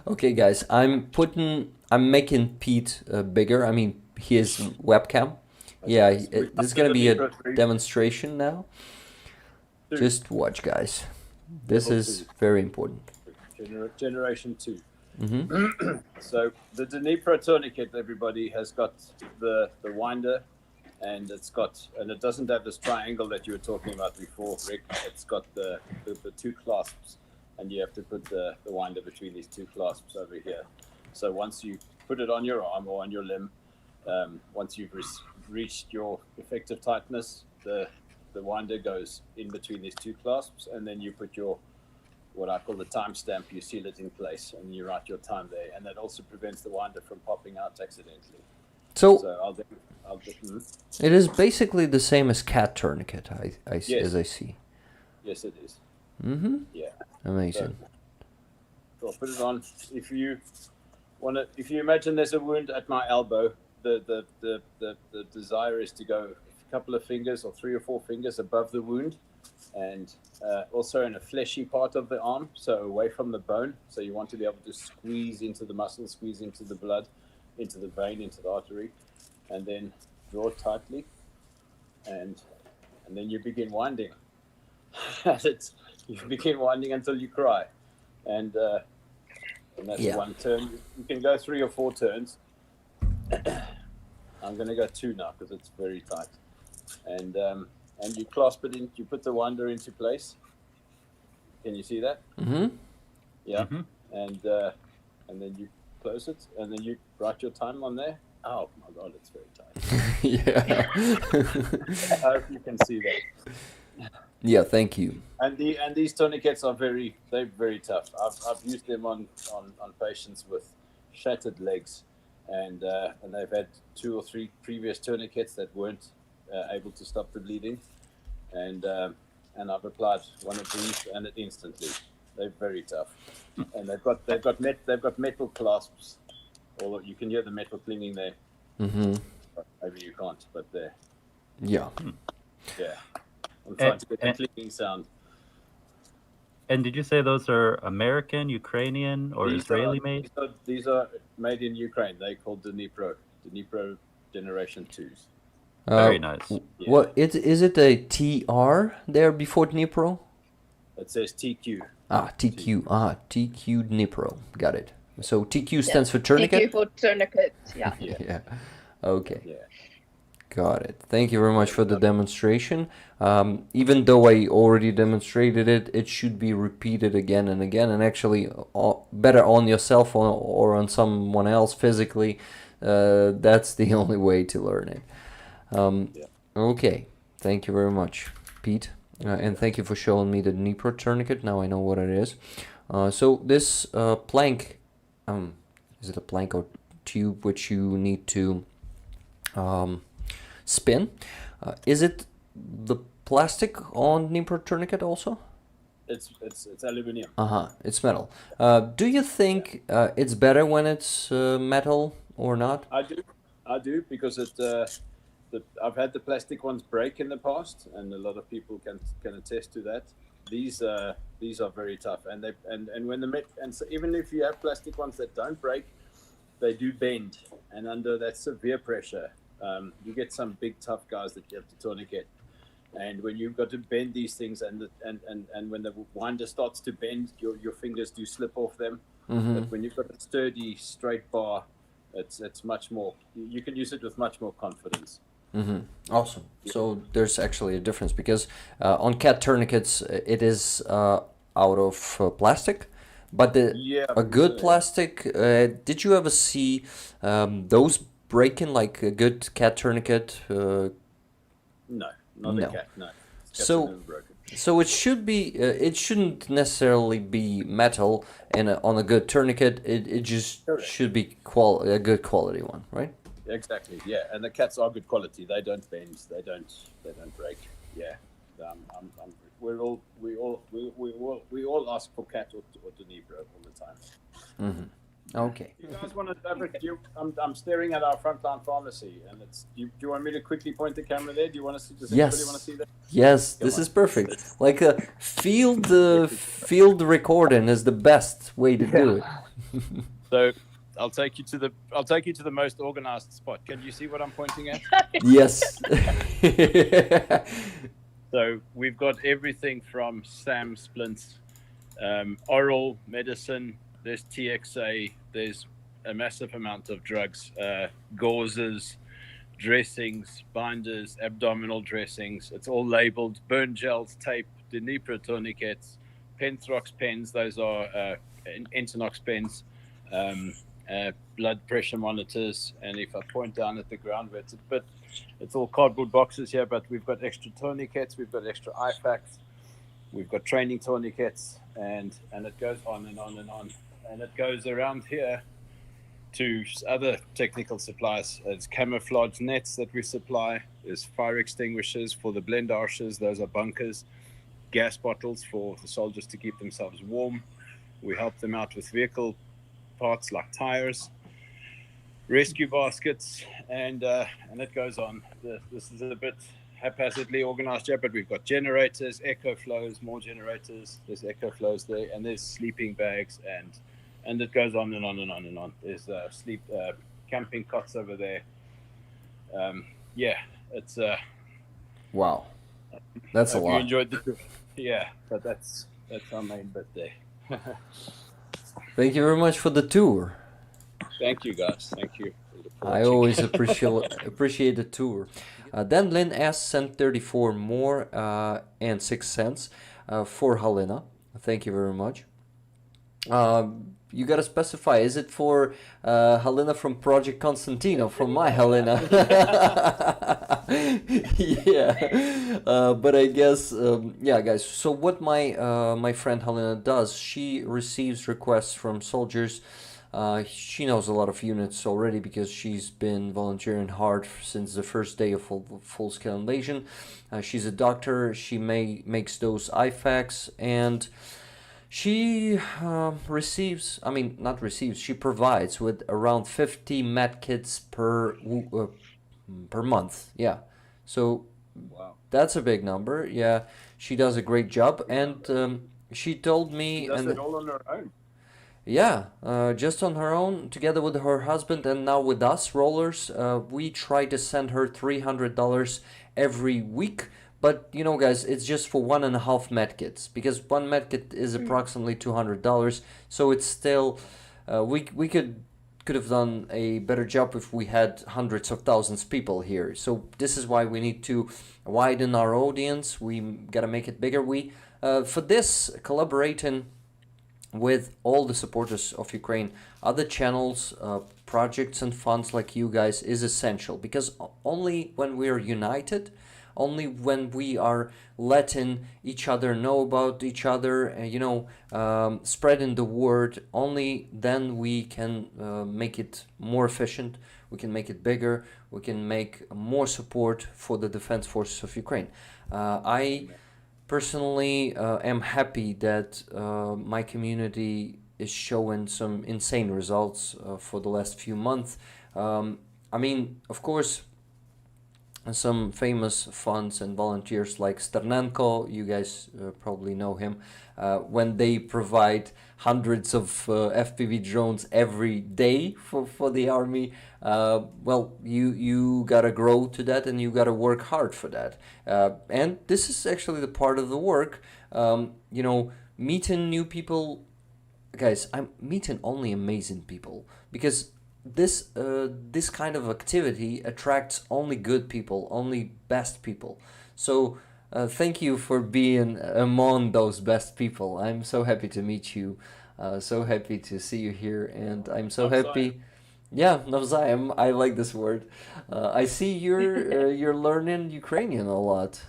Okay, guys, I'm making Pete bigger. I mean, his webcam. Yeah, Okay, so we this got is the gonna be a Dnipro 3, demonstration now. 2, Just watch, guys. This level is 2, very important. generation 2. Mm-hmm. So the Dnipro tourniquet, everybody has got the winder, and it doesn't have this triangle that you were talking about before, Rick. It's got the two clasps, and you have to put the winder between these two clasps over here. So once you put it on your arm or on your limb, once you've reached your effective tightness, the winder goes in between these two clasps, and then you put your what I call the timestamp. You seal it in place, and you write your time there, and that also prevents the winder from popping out accidentally. So So I'll it is basically the same as cat tourniquet, as yes, I see. yes, it is. Mm-hmm. Yeah. So Amazing. I'll put it on. If you imagine there's a wound at my elbow, the desire is to go a couple of fingers or 3 or 4 fingers above the wound, and also in a fleshy part of the arm, so away from the bone. So you want to be able to squeeze into the muscle, squeeze into the blood, into the vein, into the artery, and then draw tightly, and and then you begin winding. You begin winding until you cry, and that's Yeah. one turn. You can go 3 or 4 turns. I'm going to go 2 now because it's very tight, and you clasp it in. You put the winder into place. Can you see that? Mm-hmm. Yeah, and uh, and then you close it, and then you write your time on there. Oh my God, it's very tight. Yeah. I hope you can see that. Yeah. Thank you. And these tourniquets are they're very tough. I've used them on patients with shattered legs, and they've had 2 or 3 previous tourniquets that weren't able to stop the bleeding, and and I've applied one of these, and it instantly. They're very tough, and they've got metal clasps. Although you can hear the metal clinging there. Mm-hmm. Maybe you can't, but there. Yeah. Yeah, I'm trying And, to get the and, clicking sound. and did you say those are American, Ukrainian, or These are Israeli made? these are made in Ukraine. They called Dnipro Generation Twos. Uh, Very nice. Yeah, what is it a TR there before Dnipro? it says TQ. Ah, T. TQ. Ah, TQ Dnipro. Got it. So TQ Yeah. stands for Thank you tourniquet? for tourniquet. Yeah. Yeah, Yeah. Okay. yeah, Got it. Thank you very yeah. much for the demonstration. Even though I already demonstrated it, it should be repeated again and again, and actually better on yourself or on someone else physically. That's the only way to learn it. Yeah. Okay. Thank you very much, Pete. And thank you for showing me the Dnipro tourniquet. Now I know what it is. So this plank, is it a plank or tube which you need to spin? Is it the plastic on Dnipro tourniquet also? It's aluminium. Uh-huh, it's metal. Do you think it's better when it's metal or not? I do because I've had the plastic ones break in the past, and a lot of people can attest to that. These are very tough, and when so even if you have plastic ones that don't break, they do bend, and under that severe pressure, you get some big tough guys that you have to tourniquet. And when you've got to bend these things, and when the winder starts to bend, your fingers do slip off them. Mm-hmm. But when you've got a sturdy straight bar, it's much more. You can use it with much more confidence. Mm-hmm. Awesome. So there's actually a difference because on cat tourniquets it is out of plastic, but Yeah, a good so, plastic. Did you ever see those breaking like a good cat tourniquet? no, not a No. cat. No, cats have So never broken. so it should be. It shouldn't necessarily be metal, and on a good tourniquet, it just Correct. should be a good quality one, right? Exactly. Yeah, and the cats are good quality. They don't bend. They don't break. Yeah. We all ask for cat or Dnipro all the time. Mm-hmm. Okay. You guys want to? I'm staring at our Frontline pharmacy, and it's. Do you want me to quickly point the camera there? Do you want to see? Does anybody want to Yes. see that? Yes, Come this on. is perfect. Like a field recording is the best way to do it. So I'll take you to the most organized spot. Can you see what I'm pointing at? Yes. So we've got everything from SAM splints, oral medicine. There's TXA. There's a massive amount of drugs, gauzes, dressings, binders, abdominal dressings. It's all labeled: burn gels, tape, Dnipro tourniquets, Penthrox pens. Those are Entonox pens. Blood pressure monitors. And if I point down at the ground, where it's all cardboard boxes here, but we've got extra tourniquets, we've got extra IFACs, we've got training tourniquets, and it goes on and on and on. And it goes around here to other technical supplies. It's camouflage nets that we supply. There's fire extinguishers for the blend arches. Those are bunkers. Gas bottles for the soldiers to keep themselves warm. We help them out with vehicle parts like tires, rescue baskets, and it goes on. This is a bit haphazardly organized here, but we've got generators, echo flows, more generators. There's echo flows there, and there's sleeping bags, and it goes on and on and on and on. There's camping cots over there. Yeah, it's Wow. That's a hope you lot. enjoyed the tour. Yeah, but that's our main bit there. Thank you very much for the tour. Thank you, guys. Thank you. I always appreciate the tour. Then Lynn S sent 34 more and 6 cents for Helena. Thank you very much. You gotta specify, is it for Helena from Project Constantino, from my Helena? Yeah, but I guess, yeah, guys. So what my friend Helena does, she receives requests from soldiers. She knows a lot of units already because she's been volunteering hard since the first day of full-scale invasion. She's a doctor. She makes those IFACs, and she she provides with around 50 medkits per month. Yeah, so Wow. that's a big number. Yeah, she does a great job, and she told me, She does and it all on her own. yeah, just on her own, together with her husband, and now with us, Rollers, we try to send her $300 every week. But you know, guys, it's just for 1.5 medkits, because one medkit is approximately $200. So it's still, we could have done a better job if we had hundreds of thousands of people here. So this is why we need to widen our audience. We gotta make it bigger. We for this collaborating with all the supporters of Ukraine, other channels, projects and funds like you guys is essential, because only when we are united, only when we are letting each other know about each other, spreading the word, only then we can make it more efficient, we can make it bigger, we can make more support for the defense forces of Ukraine. I personally am happy that my community is showing some insane results for the last few months. I mean, of course, some famous funds and volunteers like Sternenko, you guys probably know him, when they provide hundreds of FPV drones every day for the army, well, you gotta grow to that, and you gotta work hard for that. And this is actually the part of the work, meeting new people. Guys, I'm meeting only amazing people, because this kind of activity attracts only good people, only best people. So thank you for being among those best people. I'm so happy to meet you, so happy to see you here, and I'm so happy. Yeah, навзаєм. I like this word. I see you're learning Ukrainian a lot,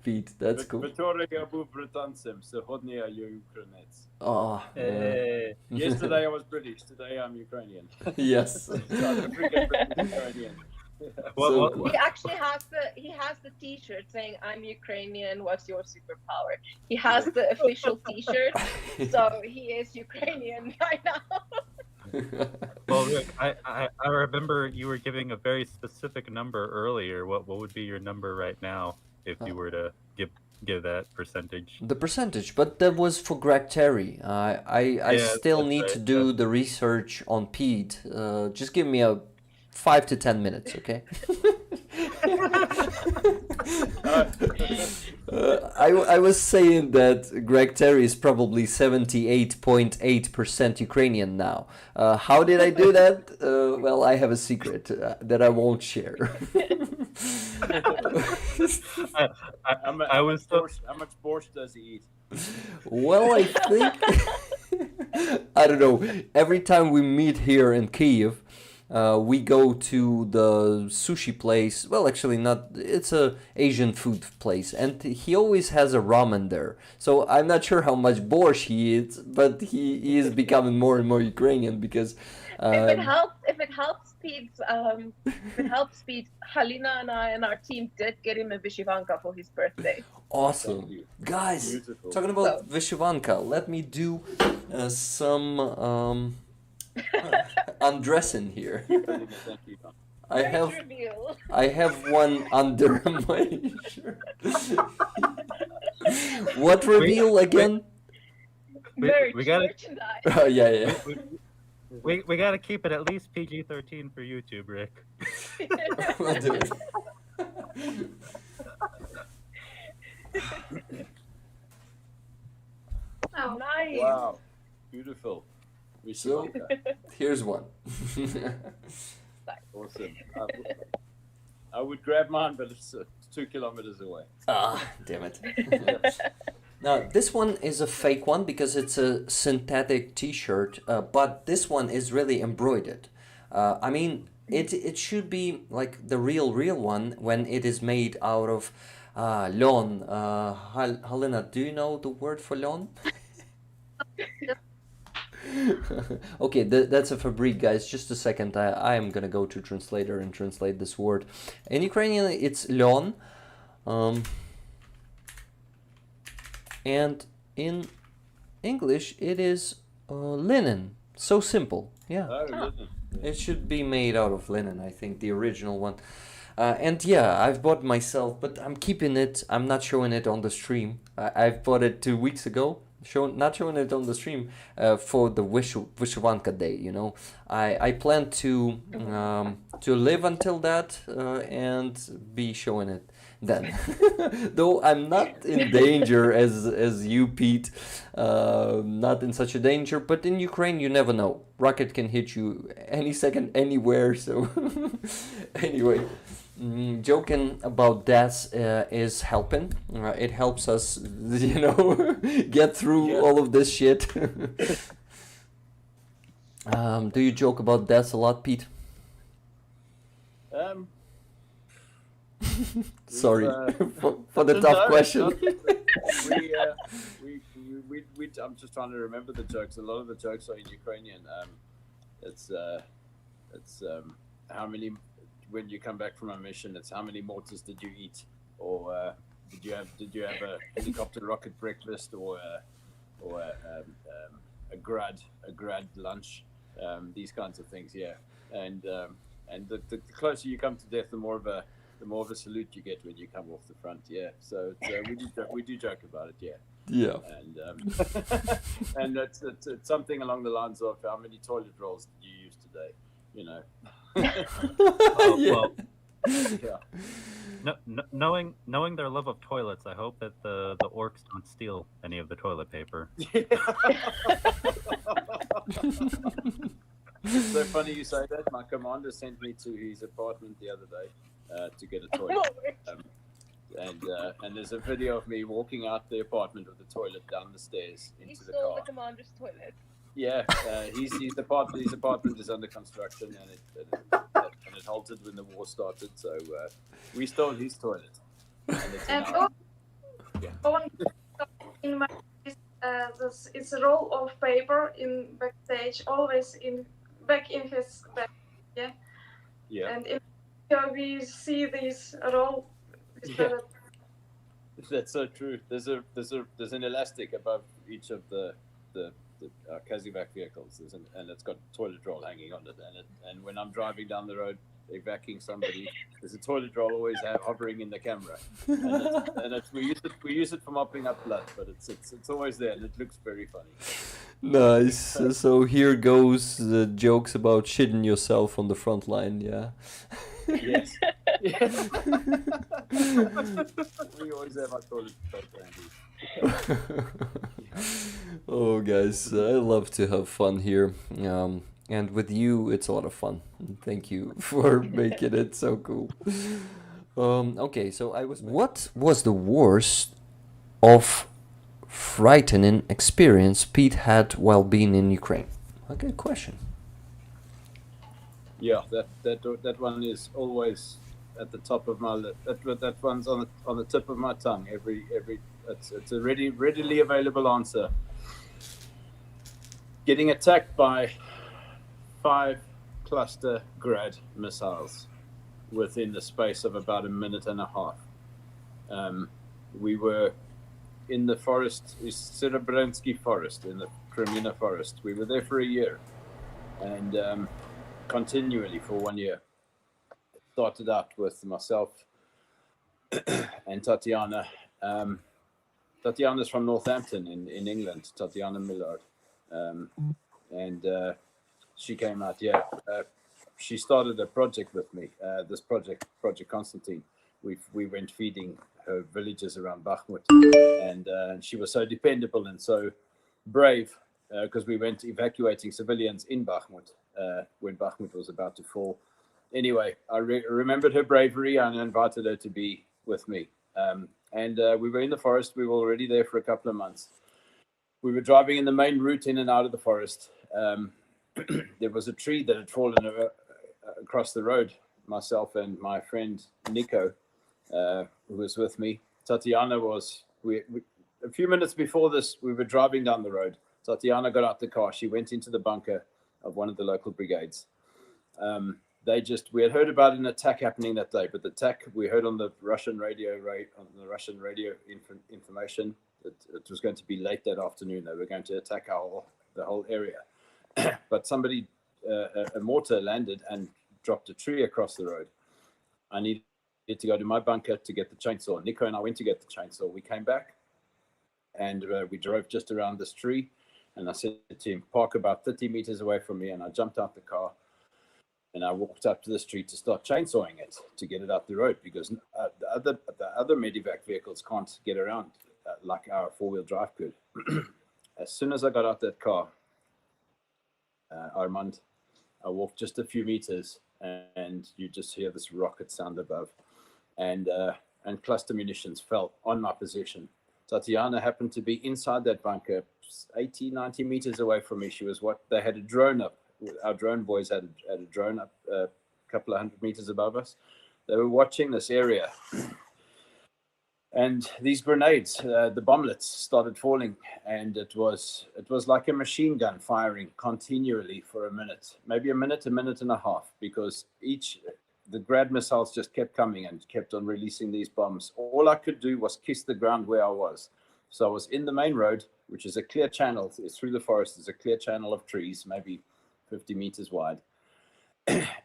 Pete. That's cool. Вчора я був британцем, сьогодні я українець. Oh, Yesterday I was British, today I'm Ukrainian. yes. South African, British, Ukrainian. What, So- what, He actually has the T-shirt saying "I'm Ukrainian. What's your superpower?" He has the official T-shirt, so he is Ukrainian right now. Well, Rick, I remember you were giving a very specific number earlier. What would be your number right now if you were to give that percentage? The percentage, but that was for Greg Terry. I Yeah, still that's need right. to do the research on Pete. Just give me a 5 to 10 minutes, okay? I was saying that Greg Terry is probably 78.8% Ukrainian now. How did I do that? Well, I have a secret that I won't share. I, I was so, How much borscht does he eat? Well, I think I don't know. Every time we meet here in Kiev, we go to the sushi place. Well, actually, not. It's a Asian food place, and he always has a ramen there. So I'm not sure how much borscht he eats, but he is becoming more and more Ukrainian because. If it helps Pete, Halina and I and our team did get him a Vishivanka for his birthday. Awesome, Thank you. guys. Beautiful. Talking about Vishivanka, let me do some undressing here. Thank you. I have Reveal. I have one under my shirt. What reveal again? we gotta- merchandise. Oh, yeah. we got to keep it at least PG-13 for YouTube, Rick. We'll do it. Oh, Nice. Wow, beautiful. So here's one. Awesome. I would grab mine, but it's 2 kilometers away. Ah, damn it. Now, this one is a fake one because it's a synthetic t-shirt, but this one is really embroidered. I mean, it should be like the real one when it is made out of lawn. Halina, do you know the word for lawn? Okay, that's a fabric, guys. Just a second. I am gonna go to translator and translate this word. In Ukrainian, it's lyon. And in English, it is linen. So simple. Yeah. Oh, listen. It should be made out of linen, I think, the original one. And yeah, I've bought myself, but I'm keeping it. I'm not showing it on the stream. I've bought it 2 weeks ago. Not showing it on the stream for the Vyshyvanka day. You know, I plan to live until that and be showing it then. Though I'm not in danger as you, Pete. Not in such a danger, but in Ukraine you never know. Rocket can hit you any second, anywhere. So anyway. Joking about deaths is helping. It helps us, you know, get through all of this shit. Do you joke about deaths a lot, Pete? Sorry for the tough question. I'm just trying to remember the jokes. A lot of the jokes are in Ukrainian. It's how many. When you come back from a mission, it's how many mortars did you eat, or did you have a helicopter rocket breakfast, or a grad lunch, these kinds of things, yeah. And the closer you come to death, the more of a salute you get when you come off the front, yeah. So we do joke about it, yeah. Yeah. And and it's something along the lines of how many toilet rolls did you use today, you know. Well, Yeah. knowing their love of toilets, I hope that the orcs don't steal any of the toilet paper. It's so funny you say that. My commander sent me to his apartment the other day to get a toilet, and there's a video of me walking out the apartment with the toilet down the stairs He into the stole car. the commander's toilet. Yeah, his apartment is under construction, and it halted when the war started. So we stole his toilet. And it's and now- going in my it's a roll of paper in backstage, always back in his bag. Yeah. yeah, And in here we see this roll. Yeah. That's so true. There's an elastic above each of the Kazivac vehicles, and it's got toilet roll hanging on it. And when I'm driving down the road, evacuating somebody, there's a toilet roll always hovering in the camera, and we use it for mopping up blood, but it's always there, and it looks very funny. Nice. So here goes the jokes about shitting yourself on the front line. Yeah. Yes. Yes. We always have our toilet paper handy. Oh, guys, I love to have fun here. And with you, it's a lot of fun. Thank you for making it so cool. Okay, so What was the worst of frightening experience Pete had while being in Ukraine? A good question. Yeah, that one is always at the top of my list. That one's on the tip of my tongue. It's a readily available answer. Getting attacked by 5 cluster Grad missiles within the space of about a minute and a half. We were in the forest, Serebrensky forest, in the Crimea forest. We were there for a year, and continually for 1 year. It started out with myself and Tatiana. Tatiana's from Northampton in England, Tatiana Millard. And she came out, she started a project with me, this project Constantine. We went feeding her villages around Bakhmut, and she was so dependable and so brave, because we went evacuating civilians in Bakhmut when Bakhmut was about to fall. Anyway, I remembered her bravery and invited her to be with me. And we were in the forest. We were already there for a couple of months. We were driving in the main route in and out of the forest. There was a tree that had fallen across the road. Myself and my friend Nico, who was with me. Tatiana was, a few minutes before this, we were driving down the road. Tatiana got out the car. She went into the bunker of one of the local brigades. We had heard about an attack happening that day, but the attack we heard on the Russian radio, information that it was going to be late that afternoon. They were going to attack the whole area. But somebody, a mortar landed and dropped a tree across the road. I needed to go to my bunker to get the chainsaw. Nico and I went to get the chainsaw. We came back and we drove just around this tree. And I said to him, park about 30 meters away from me. And I jumped out the car and I walked up to the street to start chainsawing it to get it up the road, because the other medevac vehicles can't get around like our 4-wheel drive could. As soon as I got out that car, Armand, I walked just a few meters and you just hear this rocket sound above, and cluster munitions fell on my position. Tatiana happened to be inside that bunker 80, 90 meters away from me. They had a drone up. Our drone boys had a drone up a couple of 100 meters above us. They were watching this area. And these grenades, the bomblets, started falling, and it was like a machine gun firing continually for a minute, maybe a minute and a half, because the Grad missiles just kept coming and kept on releasing these bombs. All I could do was kiss the ground where I was. So I was in the main road, which is a clear channel. It's through the forest. There's a clear channel of trees, maybe 50 meters wide.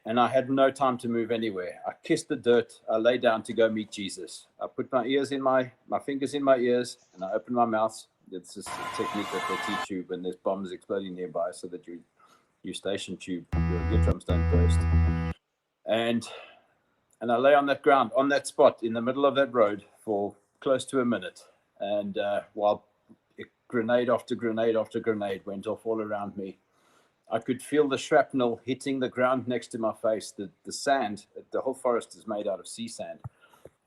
And I had no time to move anywhere. I kissed the dirt. I lay down to go meet Jesus. I put my fingers in my ears, and I opened my mouth. It's this technique that they teach you when there's bombs exploding nearby, so that your station tube, your drums don't burst. And I lay on that ground, on that spot in the middle of that road for close to a minute. And while grenade after grenade after grenade went off all around me, I could feel the shrapnel hitting the ground next to my face. The sand, the whole forest is made out of sea sand.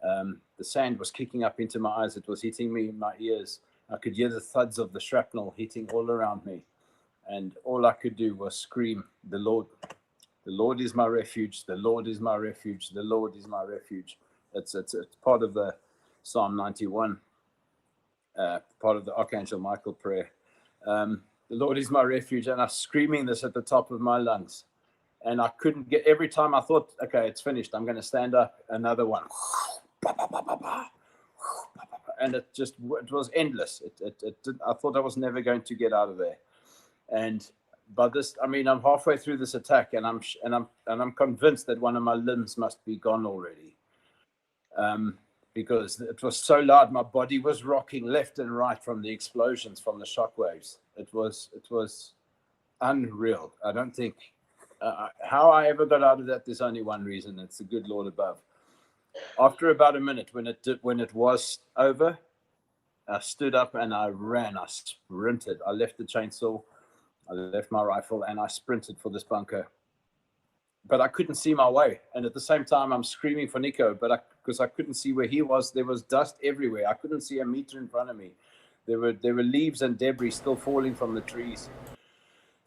The sand was kicking up into my eyes. It was hitting me in my ears. I could hear the thuds of the shrapnel hitting all around me. And all I could do was scream, the Lord is my refuge. The Lord is my refuge. The Lord is my refuge. It's part of the Psalm 91, part of the Archangel Michael prayer. The Lord is my refuge, and I'm screaming this at the top of my lungs. And I couldn't get, every time I thought, okay, it's finished, I'm going to stand up, another one. And it was endless. I thought I was never going to get out of there. And by this, I mean I'm halfway through this attack, and I'm convinced that one of my limbs must be gone already, because it was so loud. My body was rocking left and right from the explosions, from the shockwaves. It was unreal. I don't think how I ever got out of that. There's only one reason. It's the good Lord above. After about a minute, when it was over, I stood up and I ran. I sprinted. I left the chainsaw. I left my rifle and I sprinted for this bunker. But I couldn't see my way. And at the same time, I'm screaming for Nico, but because I couldn't see where he was, there was dust everywhere. I couldn't see a meter in front of me. There were leaves and debris still falling from the trees.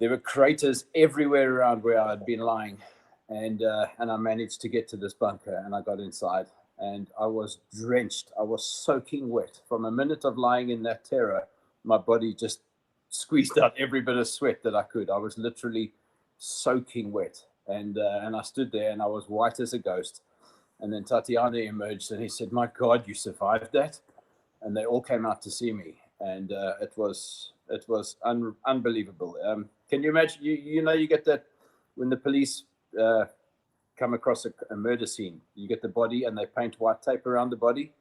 There were craters everywhere around where I had been lying. And I managed to get to this bunker, and I got inside. And I was drenched. I was soaking wet. From a minute of lying in that terror, my body just squeezed out every bit of sweat that I could. I was literally soaking wet. And I stood there, and I was white as a ghost. And then Tatiana emerged, and he said, "My God, you survived that!" And they all came out to see me, and it was unbelievable. Can you imagine? You get that when the police come across a murder scene, you get the body, and they paint white tape around the body.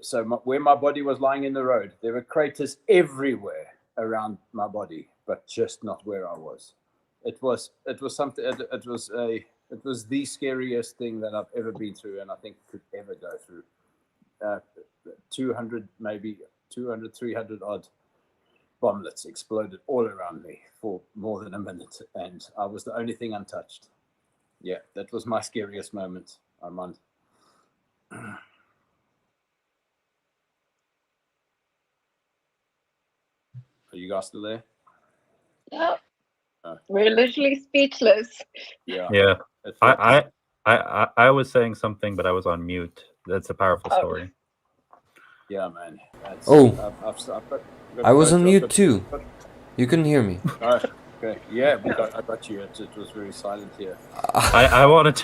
So where my body was lying in the road, there were craters everywhere around my body, but just not where I was. It was something. It was the scariest thing that I've ever been through, and I think could ever go through. 200, 300 odd bomblets exploded all around me for more than a minute, and I was the only thing untouched. Yeah, that was my scariest moment, Armand. Are you guys still there? Yeah. We're literally speechless. Yeah. I was saying something, but I was on mute. That's a powerful story. Yeah, man. I was on mute too. You couldn't hear me. Okay. Yeah, I got you. It was very silent here. I wanted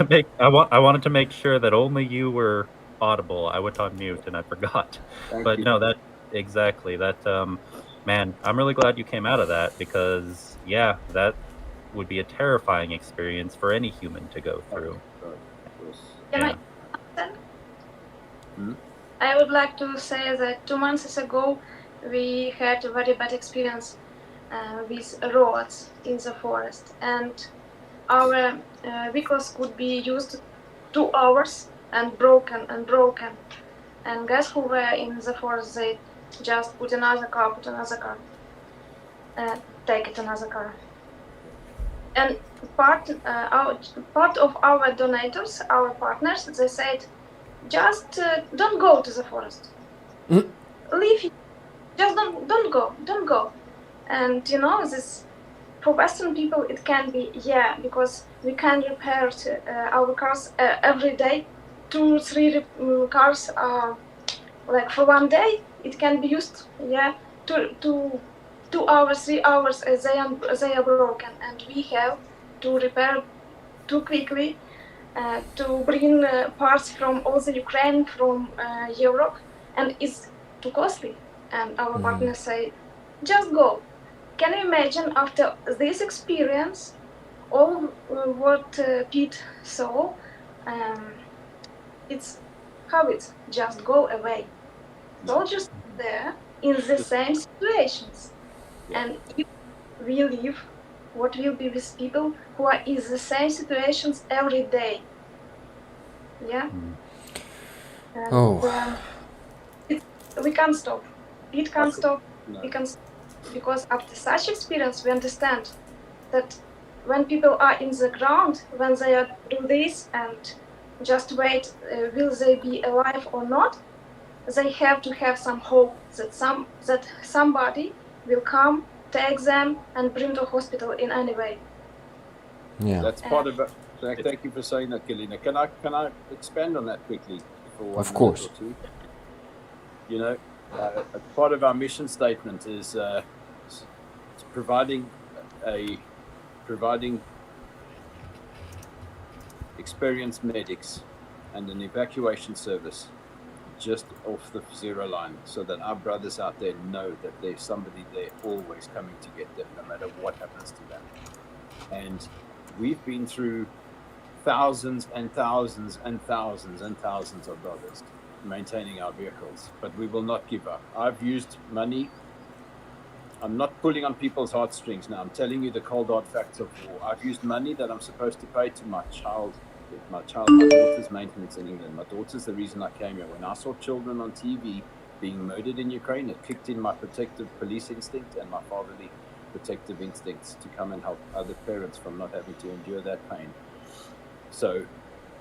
to make sure that only you were audible. I went on mute and I forgot. Thank you. No, that exactly that. Man, I'm really glad you came out of that, because yeah, that would be a terrifying experience for any human to go through. Can I would like to say that 2 months ago we had a very bad experience with roads in the forest, and our vehicles could be used 2 hours and broken. And guys who were in the forest, they just put another car, take it another car. And part of our donators, our partners, they said, just don't go to the forest. Leave. Just don't go. And this for Western people it can be because we can repair our cars every day. 2 or 3 cars like for one day it can be used 2 hours, 3 hours as they are broken, and we have to repair too quickly to bring parts from all the Ukraine, from Europe, and it's too costly. And our partners say, just go. Can you imagine after this experience, all what Pete saw? It's how it's just go away. Soldiers there in the same situations, and if we live, what will be with people who are in the same situations every day? Yeah. And, we can't stop. It can't stop. No. We can stop. Because after such experience, we understand that when people are in the ground, when they do this and just wait, will they be alive or not? They have to have some hope that somebody will come, take them, and bring to hospital in any way. Yeah, that's part of it. Thank you for saying that, Galina. Can I expand on that quickly for 1 of course. minute or two? Part of our mission statement is providing experienced medics and an evacuation service just off the zero line, so that our brothers out there know that there's somebody there always coming to get them, no matter what happens to them. And we've been through thousands and thousands and thousands and thousands of dollars maintaining our vehicles, but we will not give up. I've used money. I'm not pulling on people's heartstrings now. I'm telling you the cold hard facts of war. I've used money that I'm supposed to pay to my daughter's maintenance in England. My daughter's the reason I came here. When I saw children on TV being murdered in Ukraine, it kicked in my protective police instinct and my fatherly protective instincts to come and help other parents from not having to endure that pain. So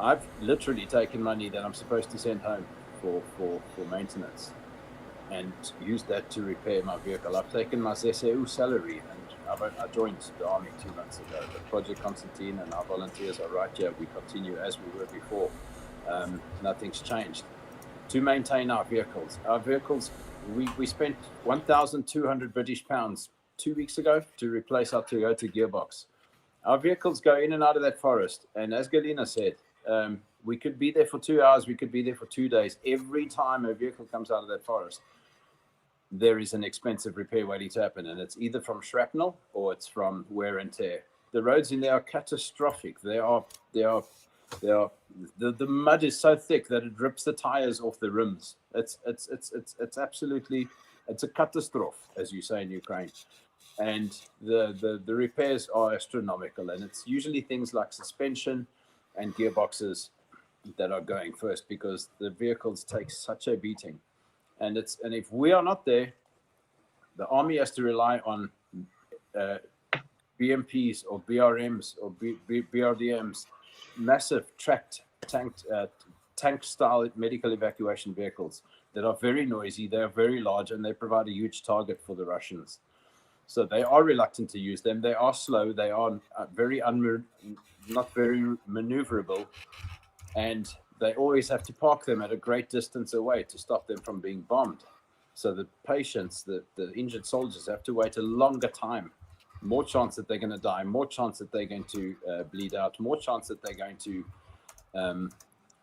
I've literally taken money that I'm supposed to send home for maintenance and used that to repair my vehicle. I've taken my ZSU salary, and I joined the army 2 months ago. But Project Constantine and our volunteers are right here. We continue as we were before. Nothing's changed. To maintain our vehicles, we spent 1,200 British pounds 2 weeks ago to replace our Toyota gearbox. Our vehicles go in and out of that forest. And as Galina said, we could be there for 2 hours. We could be there for 2 days. Every time a vehicle comes out of that forest, there is an expensive repair waiting to happen. And it's either from shrapnel or it's from wear and tear. The roads in there are catastrophic. The mud is so thick that it rips the tires off the rims. It's absolutely, it's a catastrophe, as you say in Ukraine. And the repairs are astronomical, and it's usually things like suspension and gearboxes that are going first, because the vehicles take such a beating. And if we are not there, the army has to rely on BMPs or BRMs or BRDMs, massive tank-style medical evacuation vehicles that are very noisy, they are very large, and they provide a huge target for the Russians. So they are reluctant to use them. They are slow. They are not very maneuverable, and they always have to park them at a great distance away to stop them from being bombed. So the patients, the injured soldiers, have to wait a longer time. More chance that they're going to die. More chance that they're going to bleed out. More chance that they're going to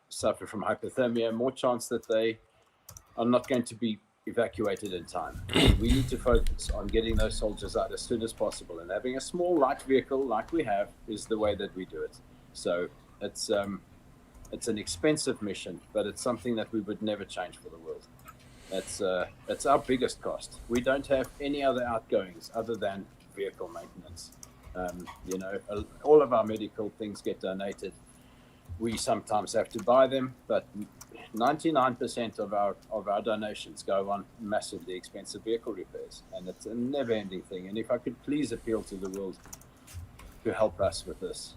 suffer from hypothermia. More chance that they are not going to be evacuated in time. We need to focus on getting those soldiers out as soon as possible, and having a small light vehicle like we have is the way that we do it. So it's an expensive mission, but it's something that we would never change for the world. That's our biggest cost. We don't have any other outgoings other than vehicle maintenance. All of our medical things get donated. We sometimes have to buy them, but 99% of our donations go on massively expensive vehicle repairs, and it's a never-ending thing. And if I could please appeal to the world to help us with this,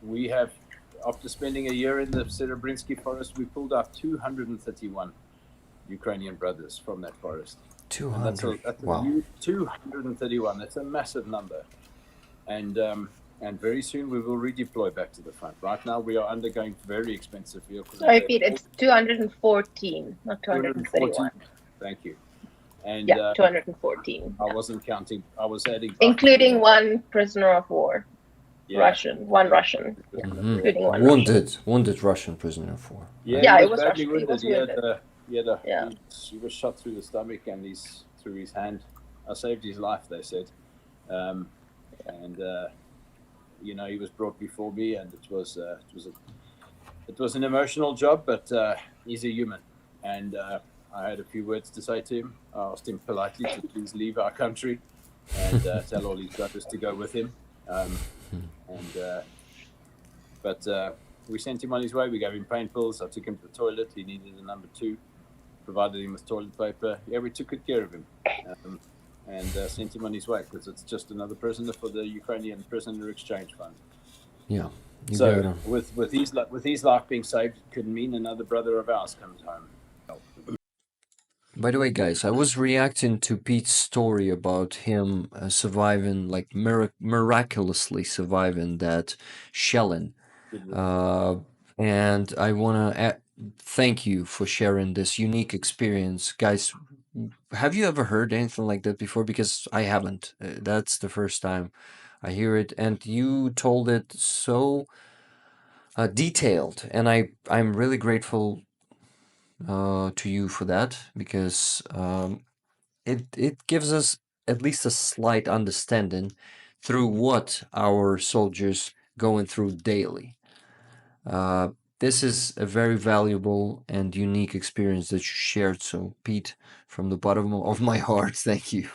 we have, after spending a year in the Serebrinsky forest, we pulled out 231 Ukrainian brothers from that forest. 200. Wow. 231. That's a massive number, and very soon we will redeploy back to the front. Right now we are undergoing very expensive vehicles. I repeat, it's 214, not 231. Thank you. And 214. I wasn't counting. I was adding, including one prisoner of war, one Russian, including one wounded Russian prisoner of war. Yeah, it was badly Russian. wounded. He was shot through the stomach and through his hand. I saved his life, they said, he was brought before me, and it was an emotional job, but he's a human, and I had a few words to say to him. I asked him politely to please leave our country and tell all his brothers to go with him. But we sent him on his way. We gave him pain pills. I took him to the toilet. He needed a number 2. Provided him with toilet paper. Yeah, we took good care of him. And sent him on his way, because it's just another prisoner for the Ukrainian Prisoner Exchange Fund. Yeah. So with his life being saved, it could mean another brother of ours comes home. By the way, guys, I was reacting to Pete's story about him surviving, like miraculously surviving that shelling. And I want to thank you for sharing this unique experience. Guys, have you ever heard anything like that before? Because I haven't. That's the first time I hear it. And you told it so detailed. And I'm really grateful to you for that, because it gives us at least a slight understanding through what our soldiers going through daily. This is a very valuable and unique experience that you shared. So, Pete, from the bottom of my heart, thank you.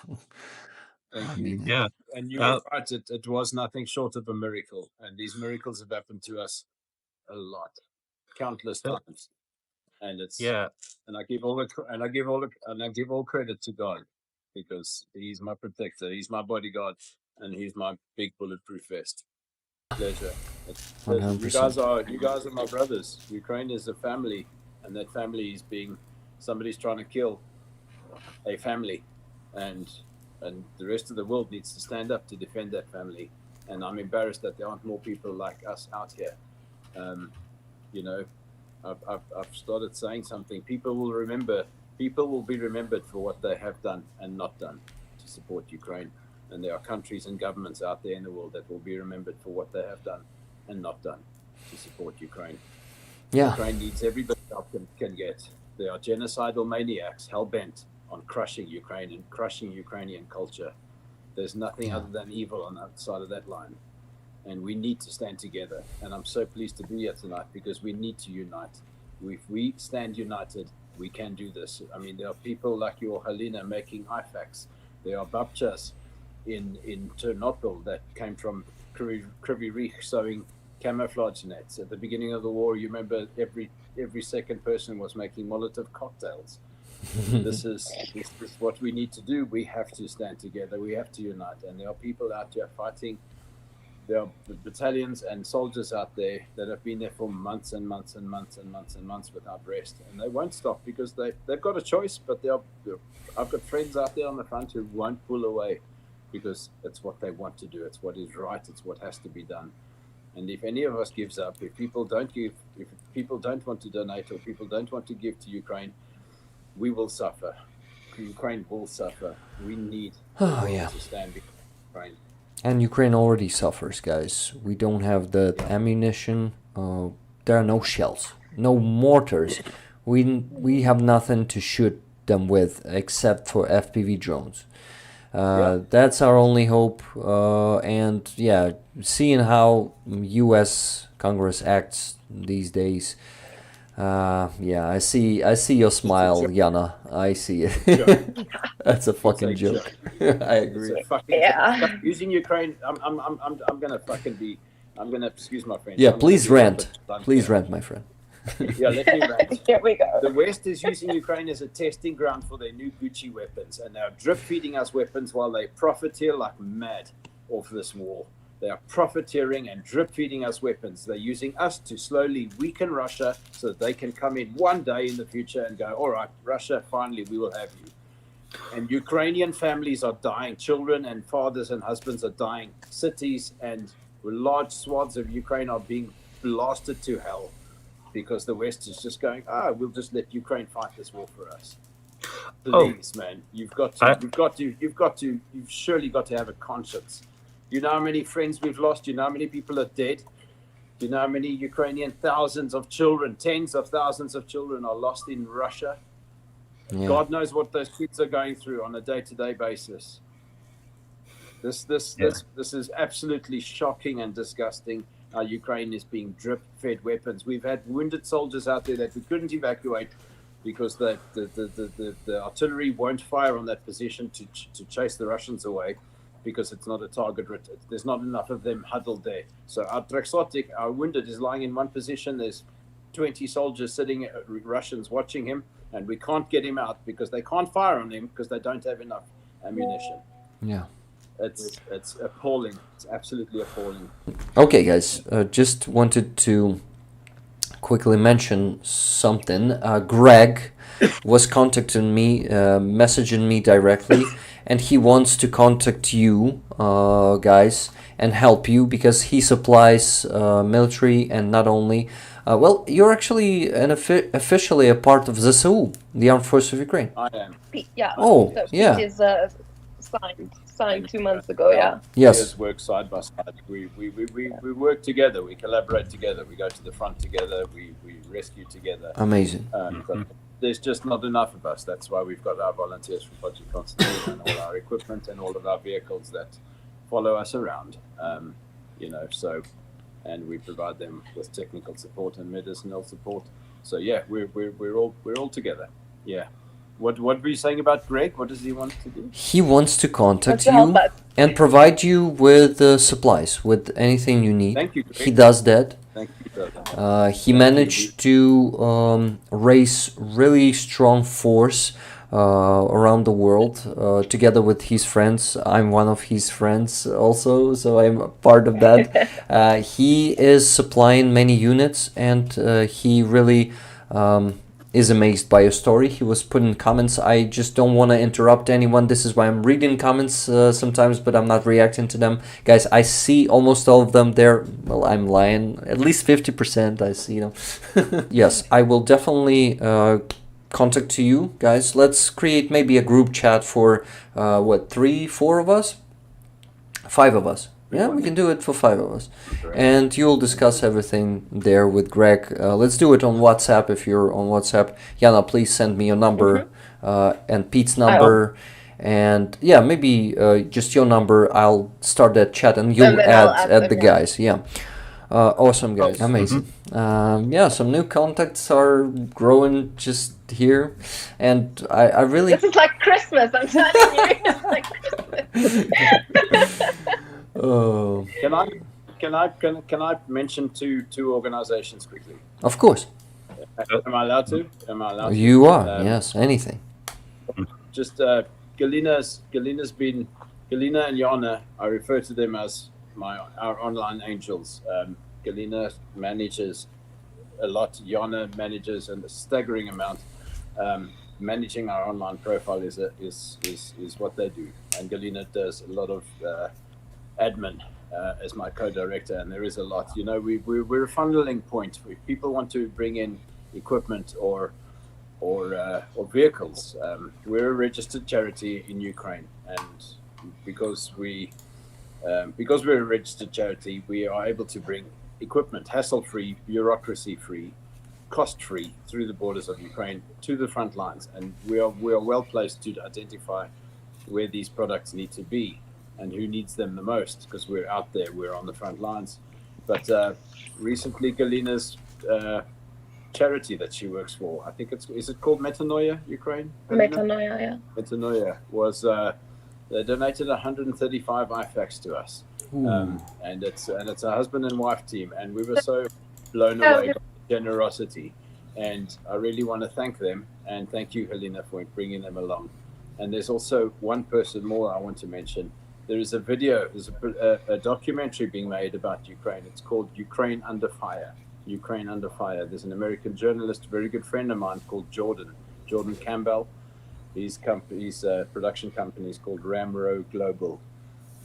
Thank I you. mean, Yeah. And you were right. It was nothing short of a miracle, and these miracles have happened to us a lot, countless times. And it's Yeah. and I give all credit to God, because He's my protector, He's my bodyguard, and He's my big bulletproof vest. Pleasure. Pleasure. You 100%. guys are my brothers. Ukraine is a family, and that family is being somebody's trying to kill a family, and the rest of the world needs to stand up to defend that family. And I'm embarrassed that there aren't more people like us out here. You know, I've started saying something. People will be remembered for what they have done and not done to support Ukraine. And there are countries and governments out there in the world that will be remembered for what they have done and not done to support Ukraine. Yeah. Ukraine needs every bit help can get. They are genocidal maniacs, hell-bent on crushing Ukraine and crushing Ukrainian culture. There's nothing other than evil on the other side of that line. And we need to stand together. And I'm so pleased to be here tonight, because we need to unite. If we stand united, we can do this. I mean, there are people like your Helena making IFACs. There are babchas in Ternopil that came from Kryvyi Rih sewing camouflage nets. At the beginning of the war, you remember every second person was making Molotov cocktails. This is what we need to do. We have to stand together. We have to unite. And there are people out here fighting. There are battalions and soldiers out there that have been there for months and months and months and months and months without rest, and they won't stop, because they've got a choice. But I've got friends out there on the front who won't pull away, because it's what they want to do. It's what is right. It's what has to be done. And if any of us gives up, if people don't want to donate, or people don't want to give to Ukraine, we will suffer. Ukraine will suffer. We need to stand behind Ukraine. And Ukraine already suffers, guys. We don't have the ammunition. There are no shells, no mortars. We have nothing to shoot them with except for FPV drones. That's our only hope. And yeah, seeing how U.S. Congress acts these days. I see your smile, Yana. I see it. That's a fucking joke. I agree. Using Ukraine, I'm gonna excuse my French. Yeah, please rant. Please rant, my friend. Yeah, let me rant. Here we go. The West is using Ukraine as a testing ground for their new Gucci weapons, and they're drip feeding us weapons while they profiteer like mad off this war. They are profiteering and drip feeding us weapons. They're using us to slowly weaken Russia so that they can come in one day in the future and go, all right, Russia, finally, we will have you. And Ukrainian families are dying. Children and fathers and husbands are dying. Cities and large swaths of Ukraine are being blasted to hell, because the West is just going, we'll just let Ukraine fight this war for us. Please, man, you've surely got to have a conscience. You know how many friends we've lost? You know how many people are dead? You know how many Ukrainian thousands of children, tens of thousands of children are lost in Russia? Yeah. God knows what those kids are going through on a day-to-day basis. This is absolutely shocking and disgusting. Ukraine is being drip-fed weapons. We've had wounded soldiers out there that we couldn't evacuate because the artillery won't fire on that position to chase the Russians away, because it's not a target. There's not enough of them huddled there. So our Drexotic, our wounded, is lying in one position. There's 20 soldiers sitting, Russians watching him, and we can't get him out because they can't fire on him because they don't have enough ammunition. Yeah. It's appalling. It's absolutely appalling. Okay, guys, just wanted to quickly mention something. Greg was contacting me, messaging me directly, and he wants to contact you guys and help you, because he supplies military, and not only you're actually officially a part of ZSU, the Armed Forces of Ukraine. I am. Yeah. Oh, so yeah. It is signed 2 months ago. Yeah. Yes. We work side by side. We work together. We collaborate together. We go to the front together. We rescue together. Amazing. there's just not enough of us. That's why we've got our volunteers from Project Constantine and all our equipment and all of our vehicles that follow us around. So, and we provide them with technical support and medicinal support. So yeah, we're all together. Yeah. What were you saying about Greg? What does he want to do? He wants to contact To help you us. and provide you with supplies, with anything you need. Thank you, Greg. He does that. Thank you, brother. He managed to raise really strong force around the world together with his friends. I'm one of his friends also, so I'm a part of that. He is supplying many units, and he really is amazed by your story. He was putting comments. I just don't want to interrupt anyone. This is why I'm reading comments sometimes, but I'm not reacting to them. Guys, I see almost all of them there. Well, I'm lying. At least 50% I see them. Yes, I will definitely contact to you guys. Let's create maybe a group chat for 3, 4 of us? 5 of us. Yeah, we can do it for 5 of us. And you'll discuss everything there with Greg. Let's do it on WhatsApp if you're on WhatsApp. Yana, please send me your number and Pete's number. And yeah, maybe just your number. I'll start that chat and you'll then add, I'll add add them, the yeah. guys. Yeah. Awesome, guys. Amazing. Yeah, some new contacts are growing just here. And I really... This is like Christmas, I'm telling you. It's like Christmas. Oh, Can I mention two organizations quickly? of course. Am I allowed to? Am I allowed to? You are. Yes, anything. Just Galina's been Galina and Jana. I refer to them as our online angels. Galina manages a lot. Jana manages a staggering amount. Managing our online profile is what they do, and Galina does a lot of admin as my co-director, and there is a lot. We're a funneling point. If people want to bring in equipment or vehicles, we're a registered charity in Ukraine, and because we're a registered charity, we are able to bring equipment hassle-free, bureaucracy-free, cost-free through the borders of Ukraine to the front lines, and we are well placed to identify where these products need to be and who needs them the most, because we're out there, we're on the front lines. But recently, Galina's charity that she works for, I think is it called Metanoia Ukraine? Galina? Metanoia, yeah. Metanoia was they donated 135 IFACs to us, and it's a husband and wife team, and we were so blown away by the generosity, and I really want to thank them, and thank you, Helena, for bringing them along. And there's also one person more I want to mention. There is a video, there's a documentary being made about Ukraine. It's called Ukraine Under Fire. Ukraine Under Fire. There's an American journalist, a very good friend of mine called Jordan Campbell. His production company is called Ramro Global.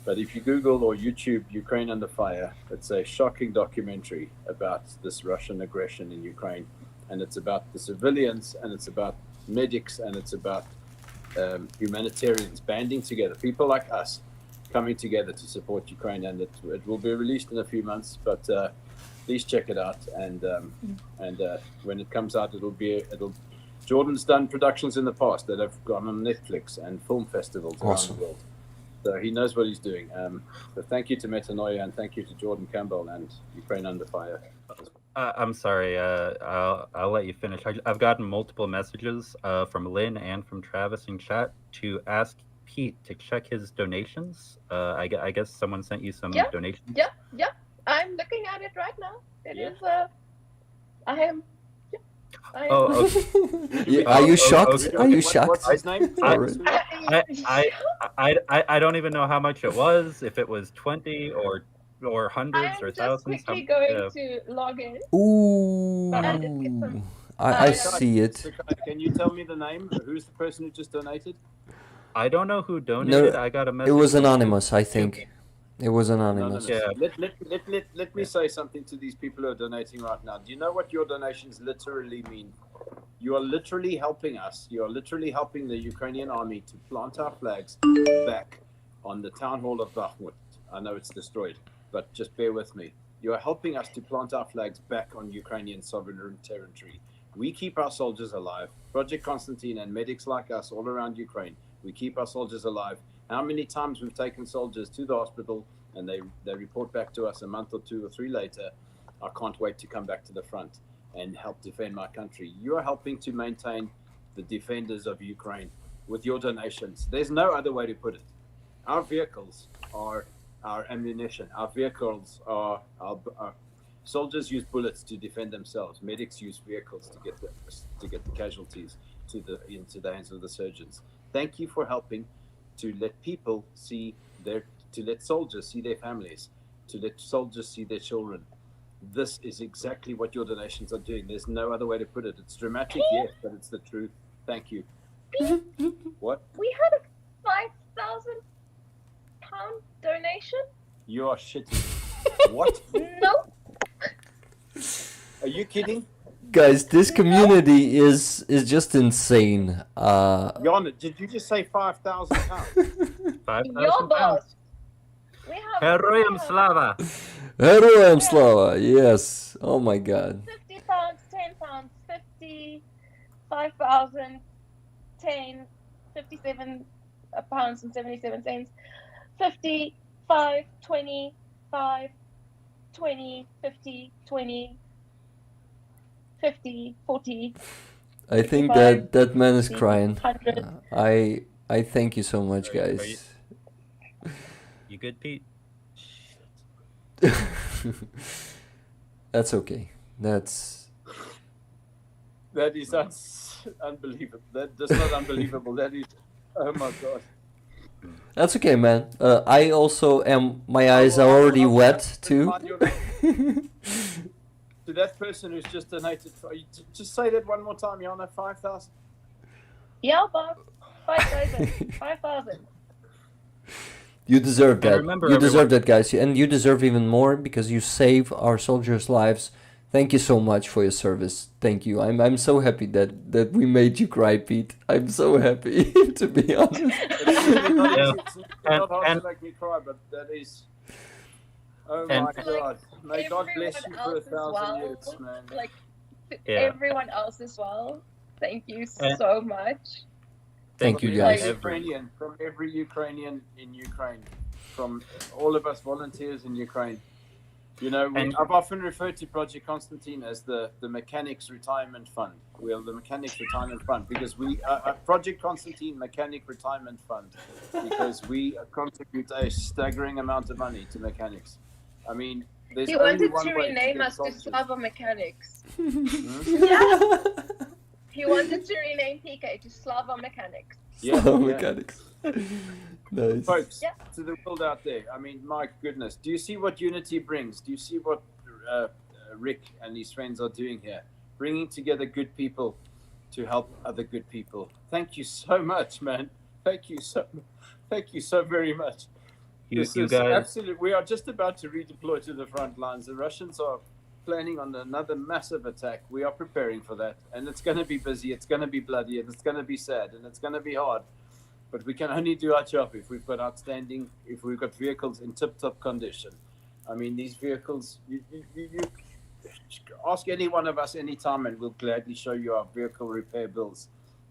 But if you Google or YouTube Ukraine Under Fire, it's a shocking documentary about this Russian aggression in Ukraine. And it's about the civilians, and it's about medics, and it's about humanitarians banding together, people like us coming together to support Ukraine. And it will be released in a few months, but please check it out. And when it comes out, Jordan's done productions in the past that have gone on Netflix and film festivals around the world. So he knows what he's doing. So thank you to Metanoia, and thank you to Jordan Campbell and Ukraine Under Fire. I'm sorry. I'll let you finish. I've gotten multiple messages from Lynn and from Travis in chat to ask Pete to check his donations. I guess someone sent you some donations. Yeah. I'm looking at it right now. It is. I am. Oh, okay. Are you shocked? Okay. Are you shocked? What's his name? I don't even know how much it was. If it was 20 or hundreds or I'm just thousands. quickly going to log in. Ooh, And I see it. Can you tell me the name? Who's the person who just donated? I don't know who donated. I got a It message. was anonymous, I think. It was anonymous. Yeah. Let me say something to these people who are donating right now. Do you know what your donations literally mean? You are literally helping us. You are literally helping the Ukrainian army to plant our flags back on the town hall of Bakhmut. I know it's destroyed, but just bear with me. You are helping us to plant our flags back on Ukrainian sovereign territory. We keep our soldiers alive. Project Constantine and medics like us all around Ukraine, we keep our soldiers alive. How many times we've taken soldiers to the hospital and they report back to us a month or 2 or 3 later, I can't wait to come back to the front and help defend my country. You are helping to maintain the defenders of Ukraine with your donations. There's no other way to put it. Our vehicles are our ammunition. Our vehicles are our soldiers use bullets to defend themselves. Medics use vehicles to get the casualties into the hands of the surgeons. Thank you for helping to let people see to let soldiers see their families, to let soldiers see their children. This is exactly what your donations are doing. There's no other way to put it. It's dramatic, yes, but it's the truth. Thank you. What? We had a 5,000 pound donation. You are shitting. What? No. Are you kidding? Guys, this community is just insane. Yana, did you just say 5,000 pounds? 5,000 Your pounds. boss. We have Heroyam Slava. Heroyam Slava, yes. Oh my god. 50 pounds, 10 pounds, 50, 5,000, 10, 57 pounds and 77 cents, 50, 5, 20, 5, 20, 50, 20, 50, 40. I think 55, that man is 60, crying. 100. I thank you so much, Are you- guys. You good, Pete? That's okay. That is unbelievable. That's not unbelievable. That is, oh my God. That's okay, man. I also am. My eyes are already wet too. To that person who's just donated, just say that one more time, Yana. 5,000. Yeah, boss. 5,000. 5,000. You deserve And that. remember, You deserve everyone- that, guys, and you deserve even more because you save our soldiers' lives. Thank you so much for your service. Thank you. I'm so happy that we made you cry, Pete. I'm so happy to be honest. It's not Yeah. easy. It's not hard And- to make me cry, but that is. Oh And- my God! May God bless you for Everyone else as 1,000 well, years, man. like Yeah. everyone else as well. Thank you And- so much. Thank you, From guys. every Ukrainian in Ukraine, from all of us volunteers in Ukraine. You know, And- I've often referred to Project Constantine as the Mechanics Retirement Fund. We are the Mechanics Retirement Fund because we Project Constantine Mechanic Retirement Fund because we contribute a staggering amount of money to mechanics. I mean, there's He only wanted one to way rename get us to soldiers. Slava Mechanics. Hmm? He wanted to rename PK to Slava Mechanics. Yeah, Slow yeah. mechanics. Nice. Folks, Yeah. to the world out there, I mean, my goodness, do you see what unity brings? Do you see what Rick and his friends are doing here? Bringing together good people to help other good people. Thank you so much, man. Thank you so very much. You This you is guys. absolute. We are just about to redeploy to the front lines. The Russians are planning on another massive attack. We are preparing for that, and it's going to be busy. It's going to be bloody, and it's going to be sad, and it's going to be hard. But we can only do our job if we've got if we've got vehicles in tip-top condition. I mean, these vehicles, you ask any one of us anytime and we'll gladly show you our vehicle repair bills.